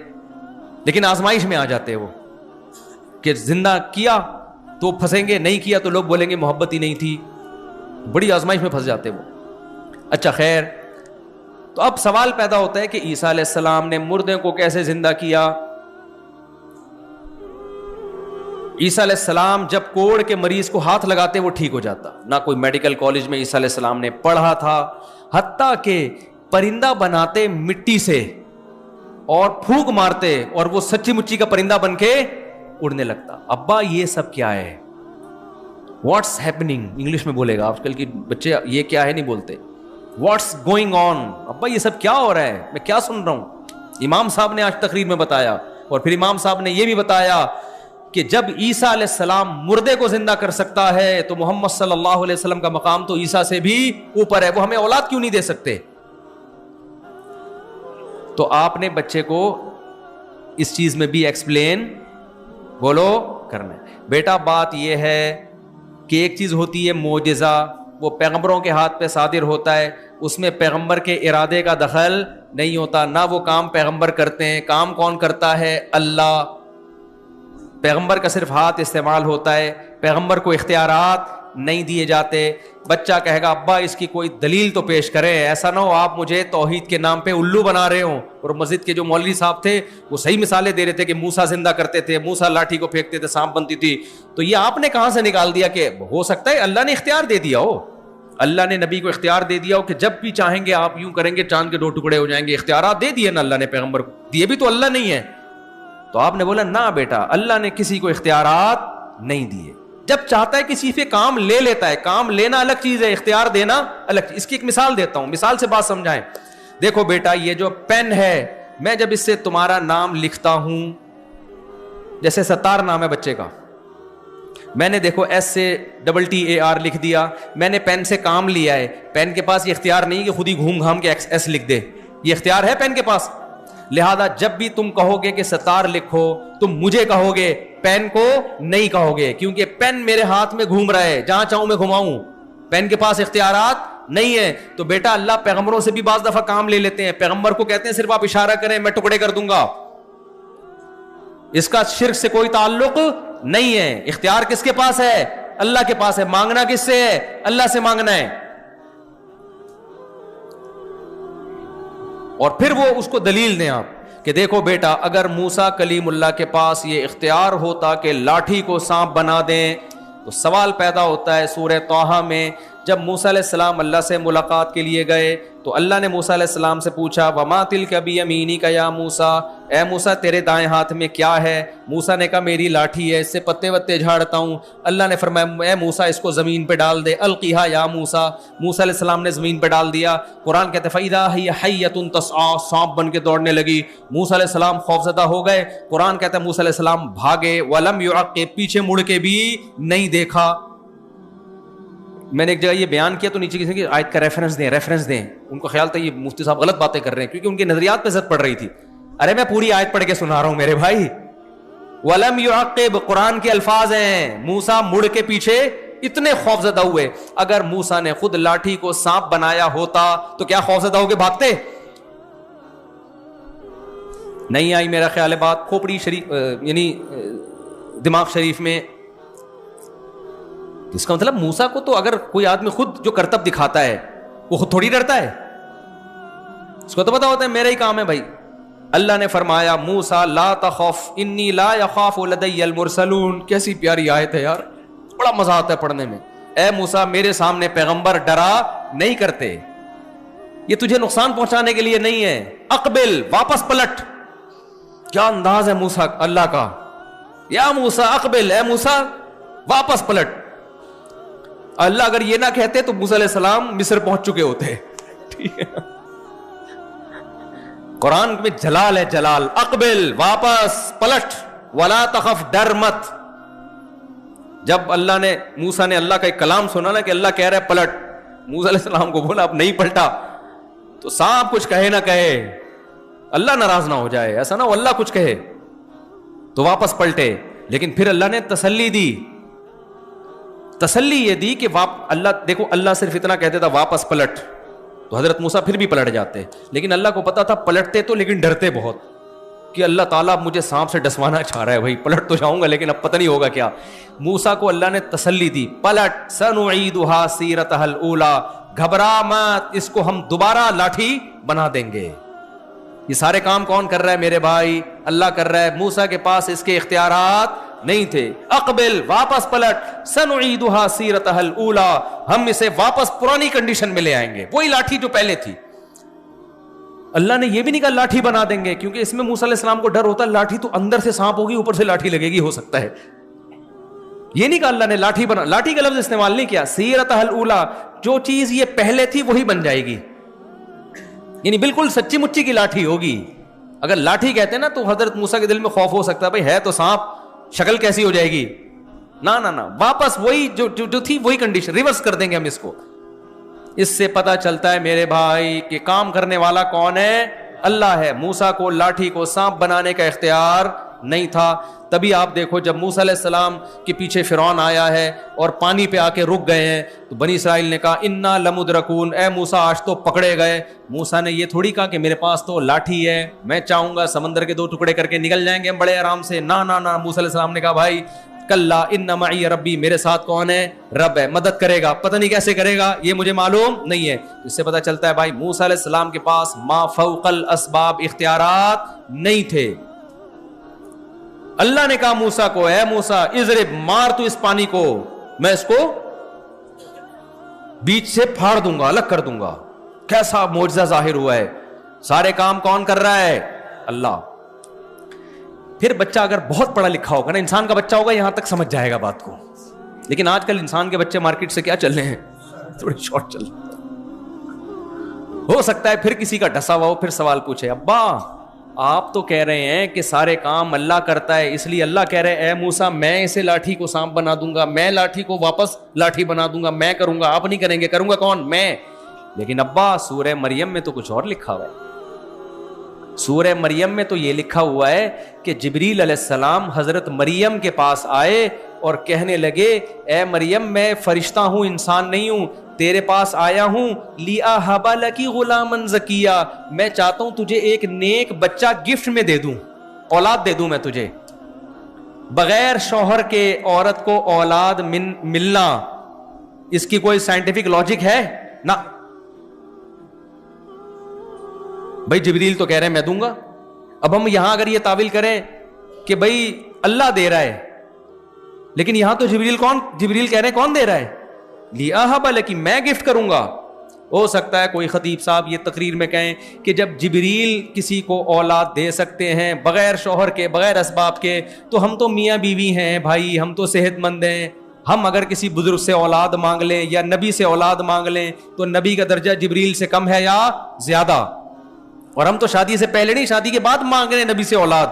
Speaker 1: لیکن آزمائش میں آ جاتے وہ کہ زندہ کیا تو پھنسیں گے, نہیں کیا تو لوگ بولیں گے محبت ہی نہیں تھی. بڑی آزمائش میں پھنس جاتے وہ. اچھا خیر, تو اب سوال پیدا ہوتا ہے کہ عیسیٰ علیہ السلام نے مردے کو کیسے زندہ کیا؟ عیسیٰ علیہ السلام جب کوڑ کے مریض کو ہاتھ لگاتے وہ ٹھیک ہو جاتا. نہ کوئی میڈیکل کالج میں عیسیٰ علیہ السلام نے پڑھا تھا, حتیٰ کہ پرندہ بناتے مٹی سے اور پھونک مارتے اور وہ سچی مچی کا پرندہ بن کے اڑنے لگتا. ابا یہ سب کیا ہے؟ واٹس ہیپننگ انگلش میں بولے گا, آج کل کے بچے یہ کیا ہے نہیں بولتے. What's going on? ابا یہ سب کیا ہو رہا ہے, میں کیا سن رہا ہوں؟ امام صاحب نے آج تقریر میں بتایا, اور پھر امام صاحب نے یہ بھی بتایا کہ جب عیسیٰ علیہ السلام مردے کو زندہ کر سکتا ہے تو محمد صلی اللہ علیہ وسلم کا مقام تو عیسیٰ سے بھی اوپر ہے. وہ ہمیں اولاد کیوں نہیں دے سکتے؟ تو آپ نے بچے کو اس چیز میں بھی ایکسپلین بولو کرنا ہے. بیٹا بات یہ ہے کہ ایک چیز ہوتی ہے معجزہ, وہ پیغمبروں کے ہاتھ پہ صادر ہوتا ہے, اس میں پیغمبر کے ارادے کا دخل نہیں ہوتا, نہ وہ کام پیغمبر کرتے ہیں. کام کون کرتا ہے؟ اللہ. پیغمبر کا صرف ہاتھ استعمال ہوتا ہے, پیغمبر کو اختیارات نہیں دیے جاتے. بچہ کہے گا ابا اس کی کوئی دلیل تو پیش کریں, ایسا نہ ہو آپ مجھے توحید کے نام پہ الو بنا رہے ہوں. اور مسجد کے جو مولوی صاحب تھے وہ صحیح مثالیں دے رہے تھے کہ موسیٰ زندہ کرتے تھے, موسیٰ لاٹھی کو پھینکتے تھے سانپ بنتی تھی. تو یہ آپ نے کہاں سے نکال دیا کہ ہو سکتا ہے اللہ نے اختیار دے دیا ہو؟ اللہ نے نبی کو اختیار دے دیا ہو کہ جب بھی چاہیں گے آپ یوں کریں گے چاند کے 2 ٹکڑے ہو جائیں گے. اختیارات دے دیے نا اللہ نے پیغمبر کو, دیے بھی تو اللہ نہیں ہے. تو آپ نے بولا نہ بیٹا, اللہ نے کسی کو اختیارات نہیں دیے. جب چاہتا ہے کسی پہ کام لے لیتا ہے. کام لینا الگ چیز ہے, اختیار دینا الگ چیز. اس کی ایک مثال دیتا ہوں, مثال سے بات سمجھائیں. دیکھو بیٹا یہ جو پین ہے, میں جب اس سے تمہارا نام لکھتا ہوں, جیسے ستار نام ہے بچے کا, میں نے دیکھو ایس سے TTAR لکھ دیا, میں نے پین سے کام لیا ہے. پین کے پاس یہ اختیار نہیں کہ خود ہی گھوم گھام کے ایس لکھ دے, یہ اختیار ہے پین کے پاس. لہذا جب بھی تم کہو گے کہ ستار لکھو, تم مجھے کہو گے, پین کو نہیں کہو گے, کیونکہ پین میرے ہاتھ میں گھوم رہا ہے, جہاں چاہوں میں گھماؤں. پین کے پاس اختیارات نہیں ہے. تو بیٹا اللہ پیغمبروں سے بھی بعض دفعہ کام لے لیتے ہیں. پیغمبر کو کہتے ہیں صرف آپ اشارہ کریں میں ٹکڑے کر دوں گا. اس کا شرک سے کوئی تعلق نہیں ہے. اختیار کس کے پاس ہے؟ اللہ کے پاس ہے. مانگنا کس سے ہے؟ اللہ سے مانگنا ہے. اور پھر وہ اس کو دلیل دیں آپ کہ دیکھو بیٹا اگر موسیٰ کلیم اللہ کے پاس یہ اختیار ہوتا کہ لاٹھی کو سانپ بنا دیں تو سوال پیدا ہوتا ہے سورہ طٰہٰ میں جب موسیٰ علیہ السلام اللہ سے ملاقات کے لیے گئے تو اللہ نے موسیٰ علیہ السلام سے پوچھا وما تلک بیمینک یا موسیٰ، اے موسیٰ تیرے دائیں ہاتھ میں کیا ہے؟ موسیٰ نے کہا میری لاٹھی ہے، اس سے پتے وتے جھاڑتا ہوں۔ اللہ نے فرمایا اے موسیٰ اس کو زمین پہ ڈال دے، القیہا یا موسیٰ۔ موسیٰ علیہ السلام نے زمین پہ ڈال دیا۔ قرآن کہتے فَإِذَا هِيَ حَيَّةٌ تَسْعَىٰ، سانپ بن کے دوڑنے لگی۔ موسیٰ علیہ السلام خوفزدہ ہو گئے۔ قرآن کہتا ہے موسیٰ علیہ السلام بھاگے، وَلَمْ يُعَقِّبْ، پیچھے مڑ کے بھی نہیں دیکھا۔ میں نے ایک جگہ یہ بیان کیا تو نیچے کسی کی آیت کا ریفرنس دیں، ان کو خیال تھا یہ مفتی صاحب غلط باتیں کر رہے ہیں کیونکہ ان کے نظریات پہ زد پڑ رہی تھی۔ ارے میں پوری آیت پڑھ کے سنا رہا ہوں میرے بھائی، وَلَمْ يُعَقِّبْ، قرآن کے الفاظ ہیں، موسیٰ مڑ کے پیچھے اتنے خوفزدہ ہوئے۔ اگر موسیٰ نے خود لاٹھی کو سانپ بنایا ہوتا تو کیا خوفزدہ ہو کے بھاگتے؟ نہیں آئی میرا خیال ہے بات کھوپڑی شریف یعنی دماغ شریف میں۔ اس کا مطلب موسیٰ کو تو اگر کوئی آدمی خود جو کرتب دکھاتا ہے وہ خود تھوڑی ڈرتا ہے، اس کو تو پتا ہوتا ہے میرا ہی کام ہے بھائی۔ اللہ نے فرمایا موسیٰ لا تخف انی لا یخاف لدی المرسلون۔ کیسی پیاری آیت ہے یار، بڑا مزہ آتا ہے پڑھنے میں۔ اے موسیٰ میرے سامنے پیغمبر ڈرا نہیں کرتے، یہ تجھے نقصان پہنچانے کے لیے نہیں ہے۔ اقبل، واپس پلٹ۔ کیا انداز ہے موسیٰ اللہ کا، یا موسیٰ اقبل، اے موسیٰ واپس پلٹ۔ اللہ اگر یہ نہ کہتے تو موسیٰ علیہ السلام مصر پہنچ چکے ہوتے۔ ٹھیک ہے، قرآن میں جلال ہے، جلال۔ اقبل، واپس پلٹ، ولا تخف، ڈر مت۔ جب اللہ نے موسیٰ نے اللہ کا ایک کلام سنا نا کہ اللہ کہہ رہا ہے پلٹ، موسیٰ علیہ السلام کو بولا اب نہیں پلٹا تو سانپ کچھ کہے نہ کہے، اللہ ناراض نہ ہو جائے، ایسا نہ ہو اللہ کچھ کہے تو واپس پلٹے۔ لیکن پھر اللہ نے تسلی دی، تسلی یہ دی کہ اللہ دیکھو، اللہ صرف اتنا کہتے تھا واپس پلٹ تو حضرت موسیٰ پھر بھی پلٹ جاتے، لیکن اللہ کو پتا تھا پلٹتے تو لیکن ڈرتے بہت کہ اللہ تعالیٰ مجھے سانپ سے ڈسوانا چاہ رہا ہے، بھائی پلٹ تو جاؤں گا لیکن اب پتہ نہیں ہوگا کیا۔ موسیٰ کو اللہ نے تسلی دی، پلٹ، سنعیدھا سیرتھا الاولیٰ، گھبرا مت، اس کو ہم دوبارہ لاٹھی بنا دیں گے۔ یہ سارے کام کون کر رہا ہے میرے بھائی؟ اللہ کر رہا ہے۔ موسیٰ کے پاس اس کے اختیارات نہیں تھے۔ اقبل، واپس پلٹ، سنعیدھا سیرتھا الاولیٰ، ہم اسے واپس پرانی کنڈیشن میں لے آئیں گے، وہی لاٹھی جو پہلے تھی۔ اللہ نے یہ بھی نہیں کہا لاٹھی بنا دیں گے، کیونکہ اس میں موسیٰ علیہ السلام کو ڈر ہوتا ہے لاٹھی تو اندر سے سانپ ہوگی اوپر سے لاٹھی لگے گی، ہو سکتا ہے۔ یہ نہیں کہا اللہ نے لاٹھی بنا، لاٹھی کا لفظ استعمال نہیں کیا، سیرتھا الاولیٰ، جو چیز یہ پہلے تھی وہی بن جائے گی، یعنی بالکل سچی مچی کی لاٹھی ہوگی۔ اگر لاٹھی کہتے ہیں نا تو حضرت موسیٰ کے دل میں خوف ہو سکتا ہے، بھائی ہے تو سانپ، شکل کیسی ہو جائے گی؟ نہ نہ نہ، واپس وہی جو تھی وہی کنڈیشن، ریورس کر دیں گے ہم اس کو۔ اس سے پتہ چلتا ہے میرے بھائی کہ کام کرنے والا کون ہے؟ اللہ ہے۔ موسیٰ کو لاٹھی کو سانپ بنانے کا اختیار نہیں تھا۔ تبھی آپ دیکھو جب موسیٰ علیہ السلام کے پیچھے فرعون آیا ہے اور پانی پہ آ کے رک گئے ہیں تو بنی اسرائیل نے کہا انا لمدرکون، اے موسیٰ آج تو پکڑے گئے۔ موسیٰ نے یہ تھوڑی کہا کہ میرے پاس تو لاٹھی ہے، میں چاہوں گا سمندر کے 2 ٹکڑے کر کے نکل جائیں گے ہم بڑے آرام سے۔ نہ نہ نہ، موسیٰ علیہ السلام نے کہا بھائی کلا ان معی ربی، میرے ساتھ کون ہے؟ رب ہے، مدد کرے گا، پتہ نہیں کیسے کرے گا یہ مجھے معلوم نہیں ہے۔ اس سے پتہ چلتا ہے بھائی موسیٰ علیہ السلام کے پاس ما فوق الاسباب اختیارات نہیں تھے۔ اللہ نے کہا موسیٰ کو اے موسیٰ اضرب، مار تو اس پانی کو، میں اس کو بیچ سے پھاڑ دوں گا، الگ کر دوں گا۔ کیسا معجزہ ظاہر ہوا ہے۔ سارے کام کون کر رہا ہے؟ اللہ۔ پھر بچہ اگر بہت پڑھا لکھا ہوگا نا، انسان کا بچہ ہوگا یہاں تک سمجھ جائے گا بات کو، لیکن آج کل انسان کے بچے مارکیٹ سے کیا چل رہے ہیں؟ تھوڑے شارٹ چل رہے ہیں۔ ہو سکتا ہے پھر کسی کا ڈسا ہوا ہو، پھر سوال پوچھے ابا آپ تو کہہ رہے ہیں کہ سارے کام اللہ کرتا ہے، اس لیے اللہ کہہ رہے ہیں اے موسیٰ میں اسے لاٹھی کو سانپ بنا دوں گا، میں لاٹھی کو واپس لاٹھی بنا دوں گا، میں کروں گا، آپ نہیں کریں گے، کروں گا کون؟ میں۔ لیکن ابا سورہ مریم میں تو کچھ اور لکھا ہوا ہے۔ سورہ مریم میں تو یہ لکھا ہوا ہے کہ جبریل علیہ السلام حضرت مریم کے پاس آئے اور کہنے لگے اے مریم میں فرشتہ ہوں، انسان نہیں ہوں، تیرے پاس آیا ہوں لِأَهَبَ لَكِ غُلَامًا زَكِيًّا، میں چاہتا ہوں تجھے ایک نیک بچہ گفٹ میں دے دوں، اولاد دے دوں میں تجھے۔ بغیر شوہر کے عورت کو اولاد ملنا اس کی کوئی سائنٹیفک لاجک ہے؟ نہ۔ بھائی جبریل تو کہہ رہے ہیں میں دوں گا، اب ہم یہاں اگر یہ تعویل کریں کہ بھائی اللہ دے رہا ہے، لیکن یہاں تو جبریل کہہ رہے ہیں کون دے رہا ہے؟ لِأَهَبَ لَكِ، میں گفٹ کروں گا. ہو سکتا ہے کوئی خطیب صاحب یہ تقریر میں کہیں کہ جب جبریل کسی کو اولاد دے سکتے ہیں بغیر شوہر کے، بغیر اسباب کے، تو ہم تو میاں بیوی ہیں بھائی، ہم تو صحت مند ہیں، ہم اگر کسی بزرگ سے اولاد مانگ لیں یا نبی سے اولاد مانگ لیں تو نبی کا درجہ جبریل سے کم ہے یا زیادہ؟ اور ہم تو شادی سے پہلے نہیں، شادی کے بعد مانگ رہے ہیں نبی سے اولاد.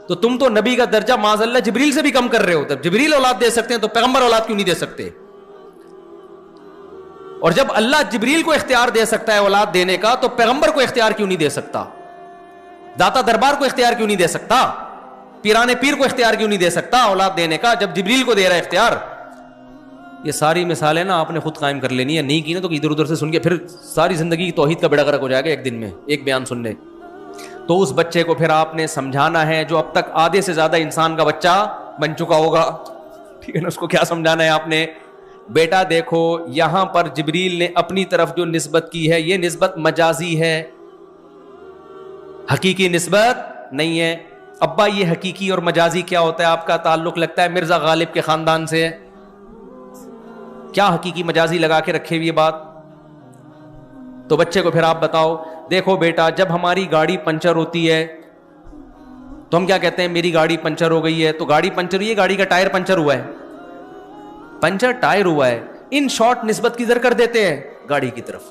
Speaker 1: تو تم تو نبی کا درجہ معاذ اللہ جبریل سے بھی کم کر رہے ہو. جب جبریل اولاد دے سکتے ہیں تو پیغمبر اولاد کیوں نہیں دے سکتے؟ اور جب اللہ جبریل کو اختیار دے سکتا ہے اولاد دینے کا تو پیغمبر کو اختیار کیوں نہیں دے سکتا؟ داتا دربار کو اختیار کیوں نہیں دے سکتا؟ پیرانے پیر کو اختیار کیوں نہیں دے سکتا اولاد دینے کا جب جبریل کو دے رہا ہے اختیار؟ یہ ساری مثالیں نا آپ نے خود قائم کر لینی ہے، نہیں کی نا تو ادھر ادھر سے سن کے پھر ساری زندگی کی توحید کا بیڑا غرق ہو جائے گا ایک دن میں ایک بیان سننے. تو اس بچے کو پھر آپ نے سمجھانا ہے جو اب تک آدھے سے زیادہ انسان کا بچہ بن چکا ہوگا، ٹھیک ہے نا؟ اس کو کیا سمجھانا ہے آپ نے؟ بیٹا دیکھو یہاں پر جبریل نے اپنی طرف جو نسبت کی ہے یہ نسبت مجازی ہے، حقیقی نسبت نہیں ہے. ابا یہ حقیقی اور مجازی کیا ہوتا ہے؟ آپ کا تعلق لگتا ہے مرزا غالب کے خاندان سے، کیا حقیقی مجازی لگا کے رکھے ہوئی بات؟ تو بچے کو پھر آپ بتاؤ دیکھو بیٹا جب ہماری گاڑی پنچر ہوتی ہے تو ہم کیا کہتے ہیں؟ میری گاڑی پنچر ہو گئی ہے. تو گاڑی پنچر ہوئی ہے، گاڑی کا ٹائر پنچر ہوا ہے، پنچر ٹائر ہوا ہے. ان شارٹ نسبت کدھر کر دیتے ہیں؟ گاڑی کی طرف.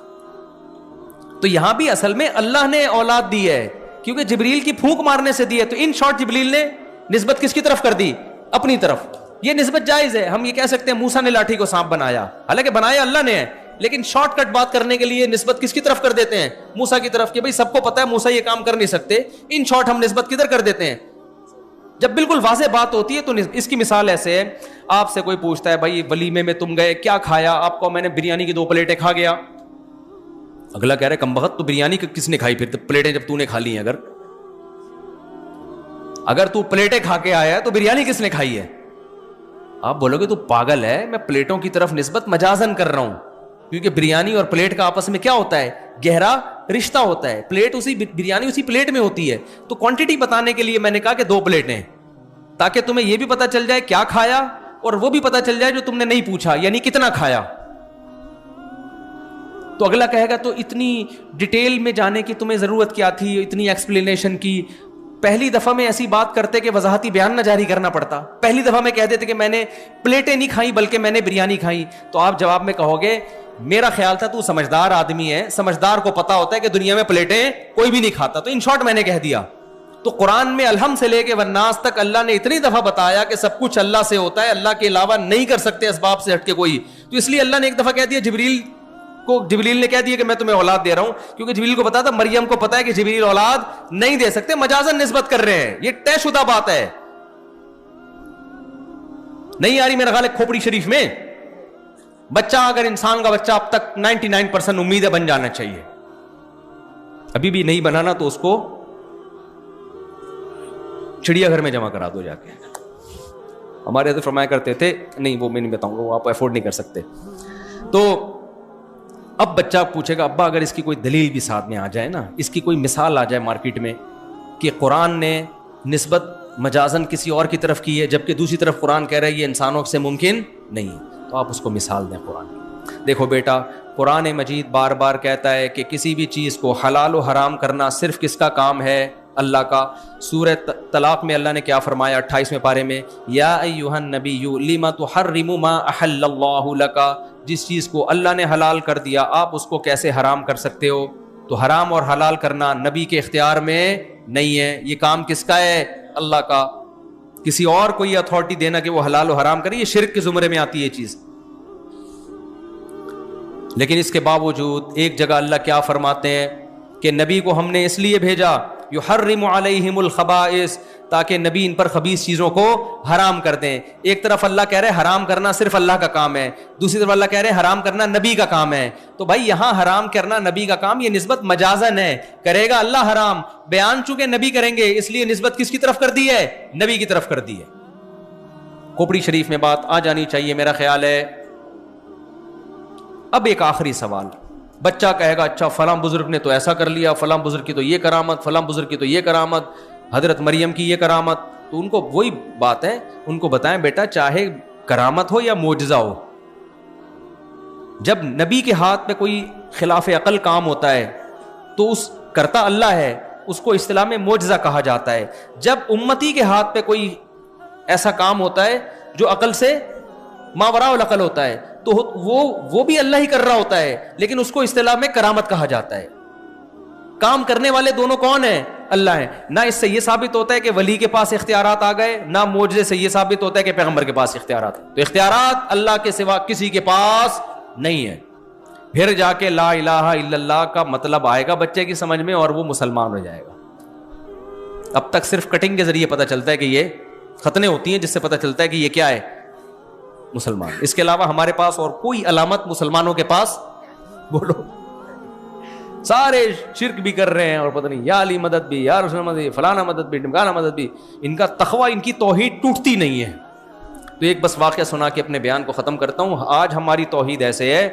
Speaker 1: تو یہاں بھی اصل میں اللہ نے اولاد دی ہے کیونکہ جبریل کی پھونک مارنے سے دی ہے. تو ان شارٹ جبریل نے نسبت کس کی طرف کر دی؟ اپنی طرف. یہ نسبت جائز ہے. ہم یہ کہہ سکتے ہیں موسیٰ نے لاٹھی کو سانپ بنایا، حالانکہ بنایا اللہ نے ہے، لیکن شارٹ کٹ بات کرنے کے لیے نسبت کس کی طرف کر دیتے ہیں؟ موسیٰ کی طرف. کہ بھئی سب کو پتا ہے موسیٰ یہ کام کر نہیں سکتے، ان شارٹ ہم نسبت کدھر کر دیتے ہیں؟ جب بالکل واضح بات ہوتی ہے تو اس کی مثال ایسے ہے، آپ سے کوئی پوچھتا ہے بھائی ولیمے میں تم گئے کیا کھایا؟ آپ کو میں نے بریانی کی 2 پلیٹیں کھا گیا. اگلا کہہ رہے کمبخت تو بریانی کس نے کھائی پھر پلیٹیں جب تو نے کھا لی ہیں؟ اگر تو پلیٹیں کھا کے آیا ہے تو بریانی کس نے کھائی ہے؟ آپ بولو گے تو پاگل ہے، میں پلیٹوں کی طرف نسبت مجازن کر رہا ہوں کیونکہ بریانی اور پلیٹ کا آپس میں کیا ہوتا ہے؟ گہرا رشتہ ہوتا ہے. پلیٹ بریانی اسی پلیٹ میں ہوتی ہے. تو کوانٹٹی بتانے کے لیے میں نے کہا کہ 2 پلیٹیں، تاکہ تمہیں یہ بھی پتا چل جائے کیا کھایا اور وہ بھی پتا چل جائے جو تم نے نہیں پوچھا، یعنی کتنا کھایا. تو اگلا کہے گا تو اتنی ڈیٹیل میں جانے کی تمہیں ضرورت کیا تھی، اتنی ایکسپلینیشن کی؟ پہلی دفعہ میں ایسی بات کرتے کہ وضاحتی بیان نہ جاری کرنا پڑتا. پہلی دفعہ میں کہہ دیتے کہ میں نے پلیٹیں نہیں کھائیں بلکہ میں نے بریانی کھائی. تو آپ جواب میں کہو گے میرا خیال تھا تو سمجھدار آدمی ہے، سمجھدار کو پتا ہوتا ہے کہ دنیا میں پلیٹیں کوئی بھی نہیں کھاتا. تو ان شارٹ میں نے کہہ دیا. تو قرآن میں الحمد سے لے کے والناس تک اللہ نے اتنی دفعہ بتایا کہ سب کچھ اللہ سے ہوتا ہے، اللہ کے علاوہ نہیں کر سکتے اسباب سے ہٹ کے کوئی. تو اس لیے اللہ نے ایک دفعہ کہہ دیا جبریل نے کہہ دیا کہ میں تمہیں اولاد دے رہا ہوں، کیونکہ جبریل کو پتا تھا مریم کو پتا ہے کہ جبریل اولاد نہیں دے سکتے، مجازن نسبت کر رہے ہیں. یہ طے شدہ بات ہے. نہیں آ رہی میرا خیال ہے کھوپڑی شریف میں؟ بچہ اگر انسان کا بچہ اب تک 99% امید ہے بن جانا چاہیے، ابھی بھی نہیں بنانا تو اس کو چڑیا گھر میں جمع کرا دو جا کے. ہمارے تو فرمایا کرتے تھے نہیں وہ میں نہیں بتاؤں گا، وہ آپ افورڈ نہیں کر سکتے. تو اب بچہ پوچھے گا ابا اگر اس کی کوئی دلیل بھی ساتھ میں آ جائے نا، اس کی کوئی مثال آ جائے مارکیٹ میں کہ قرآن نے نسبت مجازن کسی اور کی طرف کی ہے جبکہ دوسری طرف قرآن کہہ رہا ہے یہ انسانوں سے ممکن نہیں، تو آپ اس کو مثال دیں قرآن کی. دیکھو بیٹا قرآن مجید بار بار کہتا ہے کہ کسی بھی چیز کو حلال و حرام کرنا صرف کس کا کام ہے؟ اللہ کا. سورہ طلاق میں اللہ نے کیا فرمایا 28ویں پارے میں؟ یا ایھا النبی لما تحرم ما احل اللہ لک، جس چیز کو اللہ نے حلال کر دیا آپ اس کو کیسے حرام کر سکتے ہو؟ تو حرام اور حلال کرنا نبی کے اختیار میں نہیں ہے، یہ کام کس کا ہے؟ اللہ کا. کسی اور کو یہ اتھارٹی دینا کہ وہ حلال و حرام کرے، یہ شرک کے زمرے میں آتی ہے یہ چیز. لیکن اس کے باوجود ایک جگہ اللہ کیا فرماتے ہیں کہ نبی کو ہم نے اس لیے بھیجا یحرم علیہم الخبائث، تاکہ نبی ان پر خبیث چیزوں کو حرام کر دیں. ایک طرف اللہ کہہ رہے حرام کرنا صرف اللہ کا کام ہے، دوسری طرف اللہ کہہ رہے حرام کرنا نبی کا کام ہے. تو بھائی یہاں حرام کرنا نبی کا کام، یہ نسبت مجازن ہے، کرے گا اللہ حرام، بیان چونکہ نبی کریں گے اس لیے نسبت کس کی طرف کر دی ہے؟ نبی کی طرف کر دی ہے. کھوپڑی شریف میں بات آ جانی چاہیے میرا خیال ہے. اب ایک آخری سوال بچہ کہے گا اچھا فلاں بزرگ نے تو ایسا کر لیا, فلاں بزرگ کی تو یہ کرامت, فلاں بزرگ کی تو یہ کرامت, حضرت مریم کی یہ کرامت. تو ان کو وہی بات ہے, ان کو بتائیں بیٹا چاہے کرامت ہو یا معجزہ ہو, جب نبی کے ہاتھ میں کوئی خلاف عقل کام ہوتا ہے تو اس کرتا اللہ ہے, اس کو اصطلاح میں معجزہ کہا جاتا ہے. جب امتی کے ہاتھ پہ کوئی ایسا کام ہوتا ہے جو عقل سے ماوراء العقل ہوتا ہے تو وہ بھی اللہ ہی کر رہا ہوتا ہے, لیکن اس کو اصطلاح میں کرامت کہا جاتا ہے. کام کرنے والے دونوں کون ہیں؟ اللہ ہیں. نہ اس سے یہ ثابت ہوتا ہے کہ ولی کے پاس اختیارات آ گئے, نہ معجزے سے یہ ثابت ہوتا ہے کہ پیغمبر کے پاس اختیارات. تو اختیارات اللہ کے سوا کسی کے پاس نہیں ہے. پھر جا کے لا الہ الا اللہ کا مطلب آئے گا بچے کی سمجھ میں اور وہ مسلمان ہو جائے گا. اب تک صرف کٹنگ کے ذریعے پتہ چلتا ہے کہ یہ ختنیں ہوتی ہیں جس سے پتہ چلتا ہے کہ یہ کیا ہے, مسلمان. اس کے علاوہ ہمارے پاس اور کوئی علامت مسلمانوں کے پاس, بولو, سارے شرک بھی کر رہے ہیں اور پتہ نہیں یا علی مدد بھی, یا رسول مدد بھی, فلانا مدد بھی, ڈمکانا مدد بھی. ان کا تقوی, ان کی توحید ٹوٹتی نہیں ہے. تو ایک بس واقعہ سنا کے اپنے بیان کو ختم کرتا ہوں. آج ہماری توحید ایسے ہے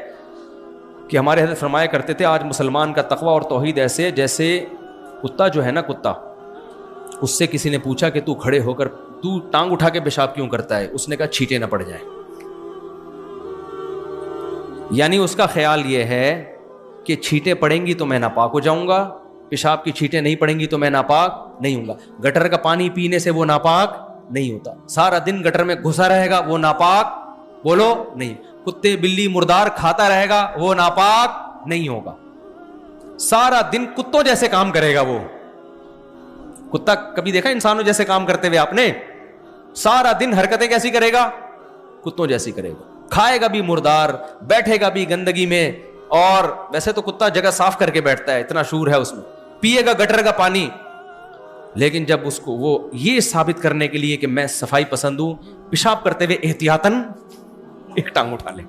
Speaker 1: کہ ہمارے حضرت فرمایا کرتے تھے آج مسلمان کا تقوی اور توحید ایسے جیسے کتا جو ہے نا, کتا, اس سے کسی نے پوچھا کہ تو کھڑے ہو کر تو ٹانگ اٹھا کے پیشاب کیوں کرتا ہے؟ اس نے کہا چھینٹیں نہ پڑ جائیں. یعنی اس کا خیال یہ ہے کہ چھینٹیں پڑیں گی تو میں ناپاک ہو جاؤں گا, پیشاب کی چھینٹیں نہیں پڑیں گی تو میں ناپاک نہیں ہوں گا. گٹر کا پانی پینے سے وہ ناپاک نہیں ہوتا. سارا دن گٹر میں گھسا رہے گا وہ ناپاک, بولو, نہیں. کتے بلی مردار کھاتا رہے گا وہ ناپاک نہیں ہوگا. سارا دن کتوں جیسے کام کرے گا وہ. کتا کبھی دیکھا انسانوں جیسے کام کرتے ہوئے آپ نے؟ سارا دن حرکتیں کیسی کرے گا؟ کتوں جیسی کرے گا. کھائے گا بھی مردار, بیٹھے گا بھی گندگی میں, اور ویسے تو کتا جگہ صاف کر کے بیٹھتا ہے, اتنا شعور ہے اس میں. پیے گا گٹر کا پانی, لیکن جب اس کو وہ یہ ثابت کرنے کے لیے کہ میں صفائی پسند ہوں, پیشاب کرتے ہوئے احتیاطاً ایک ٹانگ اٹھا لے.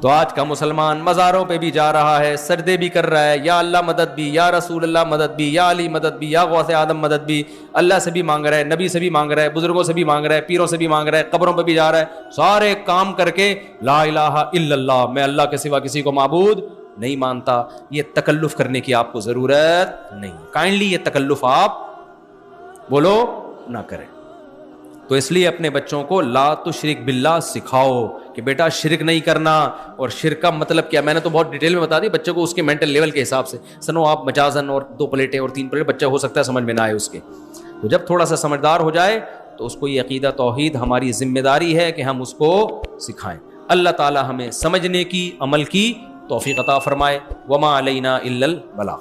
Speaker 1: تو آج کا مسلمان مزاروں پہ بھی جا رہا ہے, سجدے بھی کر رہا ہے, یا اللہ مدد بھی, یا رسول اللہ مدد بھی, یا علی مدد بھی, یا غوث آدم مدد بھی. اللہ سے بھی مانگ رہا ہے, نبی سے بھی مانگ رہا ہے, بزرگوں سے بھی مانگ رہا ہے, پیروں سے بھی مانگ رہا ہے, قبروں پہ بھی جا رہا ہے. سارے کام کر کے لا الہ الا اللہ, میں اللہ کے سوا کسی کو معبود نہیں مانتا. یہ تکلف کرنے کی آپ کو ضرورت نہیں. کائنڈلی یہ تکلف آپ بولو نہ کریں. تو اس لیے اپنے بچوں کو لا تشرک باللہ سکھاؤ کہ بیٹا شرک نہیں کرنا. اور شرک کا مطلب کیا, میں نے تو بہت ڈیٹیل میں بتا دی بچے کو اس کے مینٹل لیول کے حساب سے. سنو آپ مجازن اور 2 پلیٹیں اور 3 پلیٹ, بچہ ہو سکتا ہے سمجھ میں نہ آئے اس کے. تو جب تھوڑا سا سمجھدار ہو جائے تو اس کو یہ عقیدہ توحید ہماری ذمہ داری ہے کہ ہم اس کو سکھائیں. اللہ تعالی ہمیں سمجھنے کی, عمل کی توفیق عطا فرمائے. وما علینا الا البلاغ.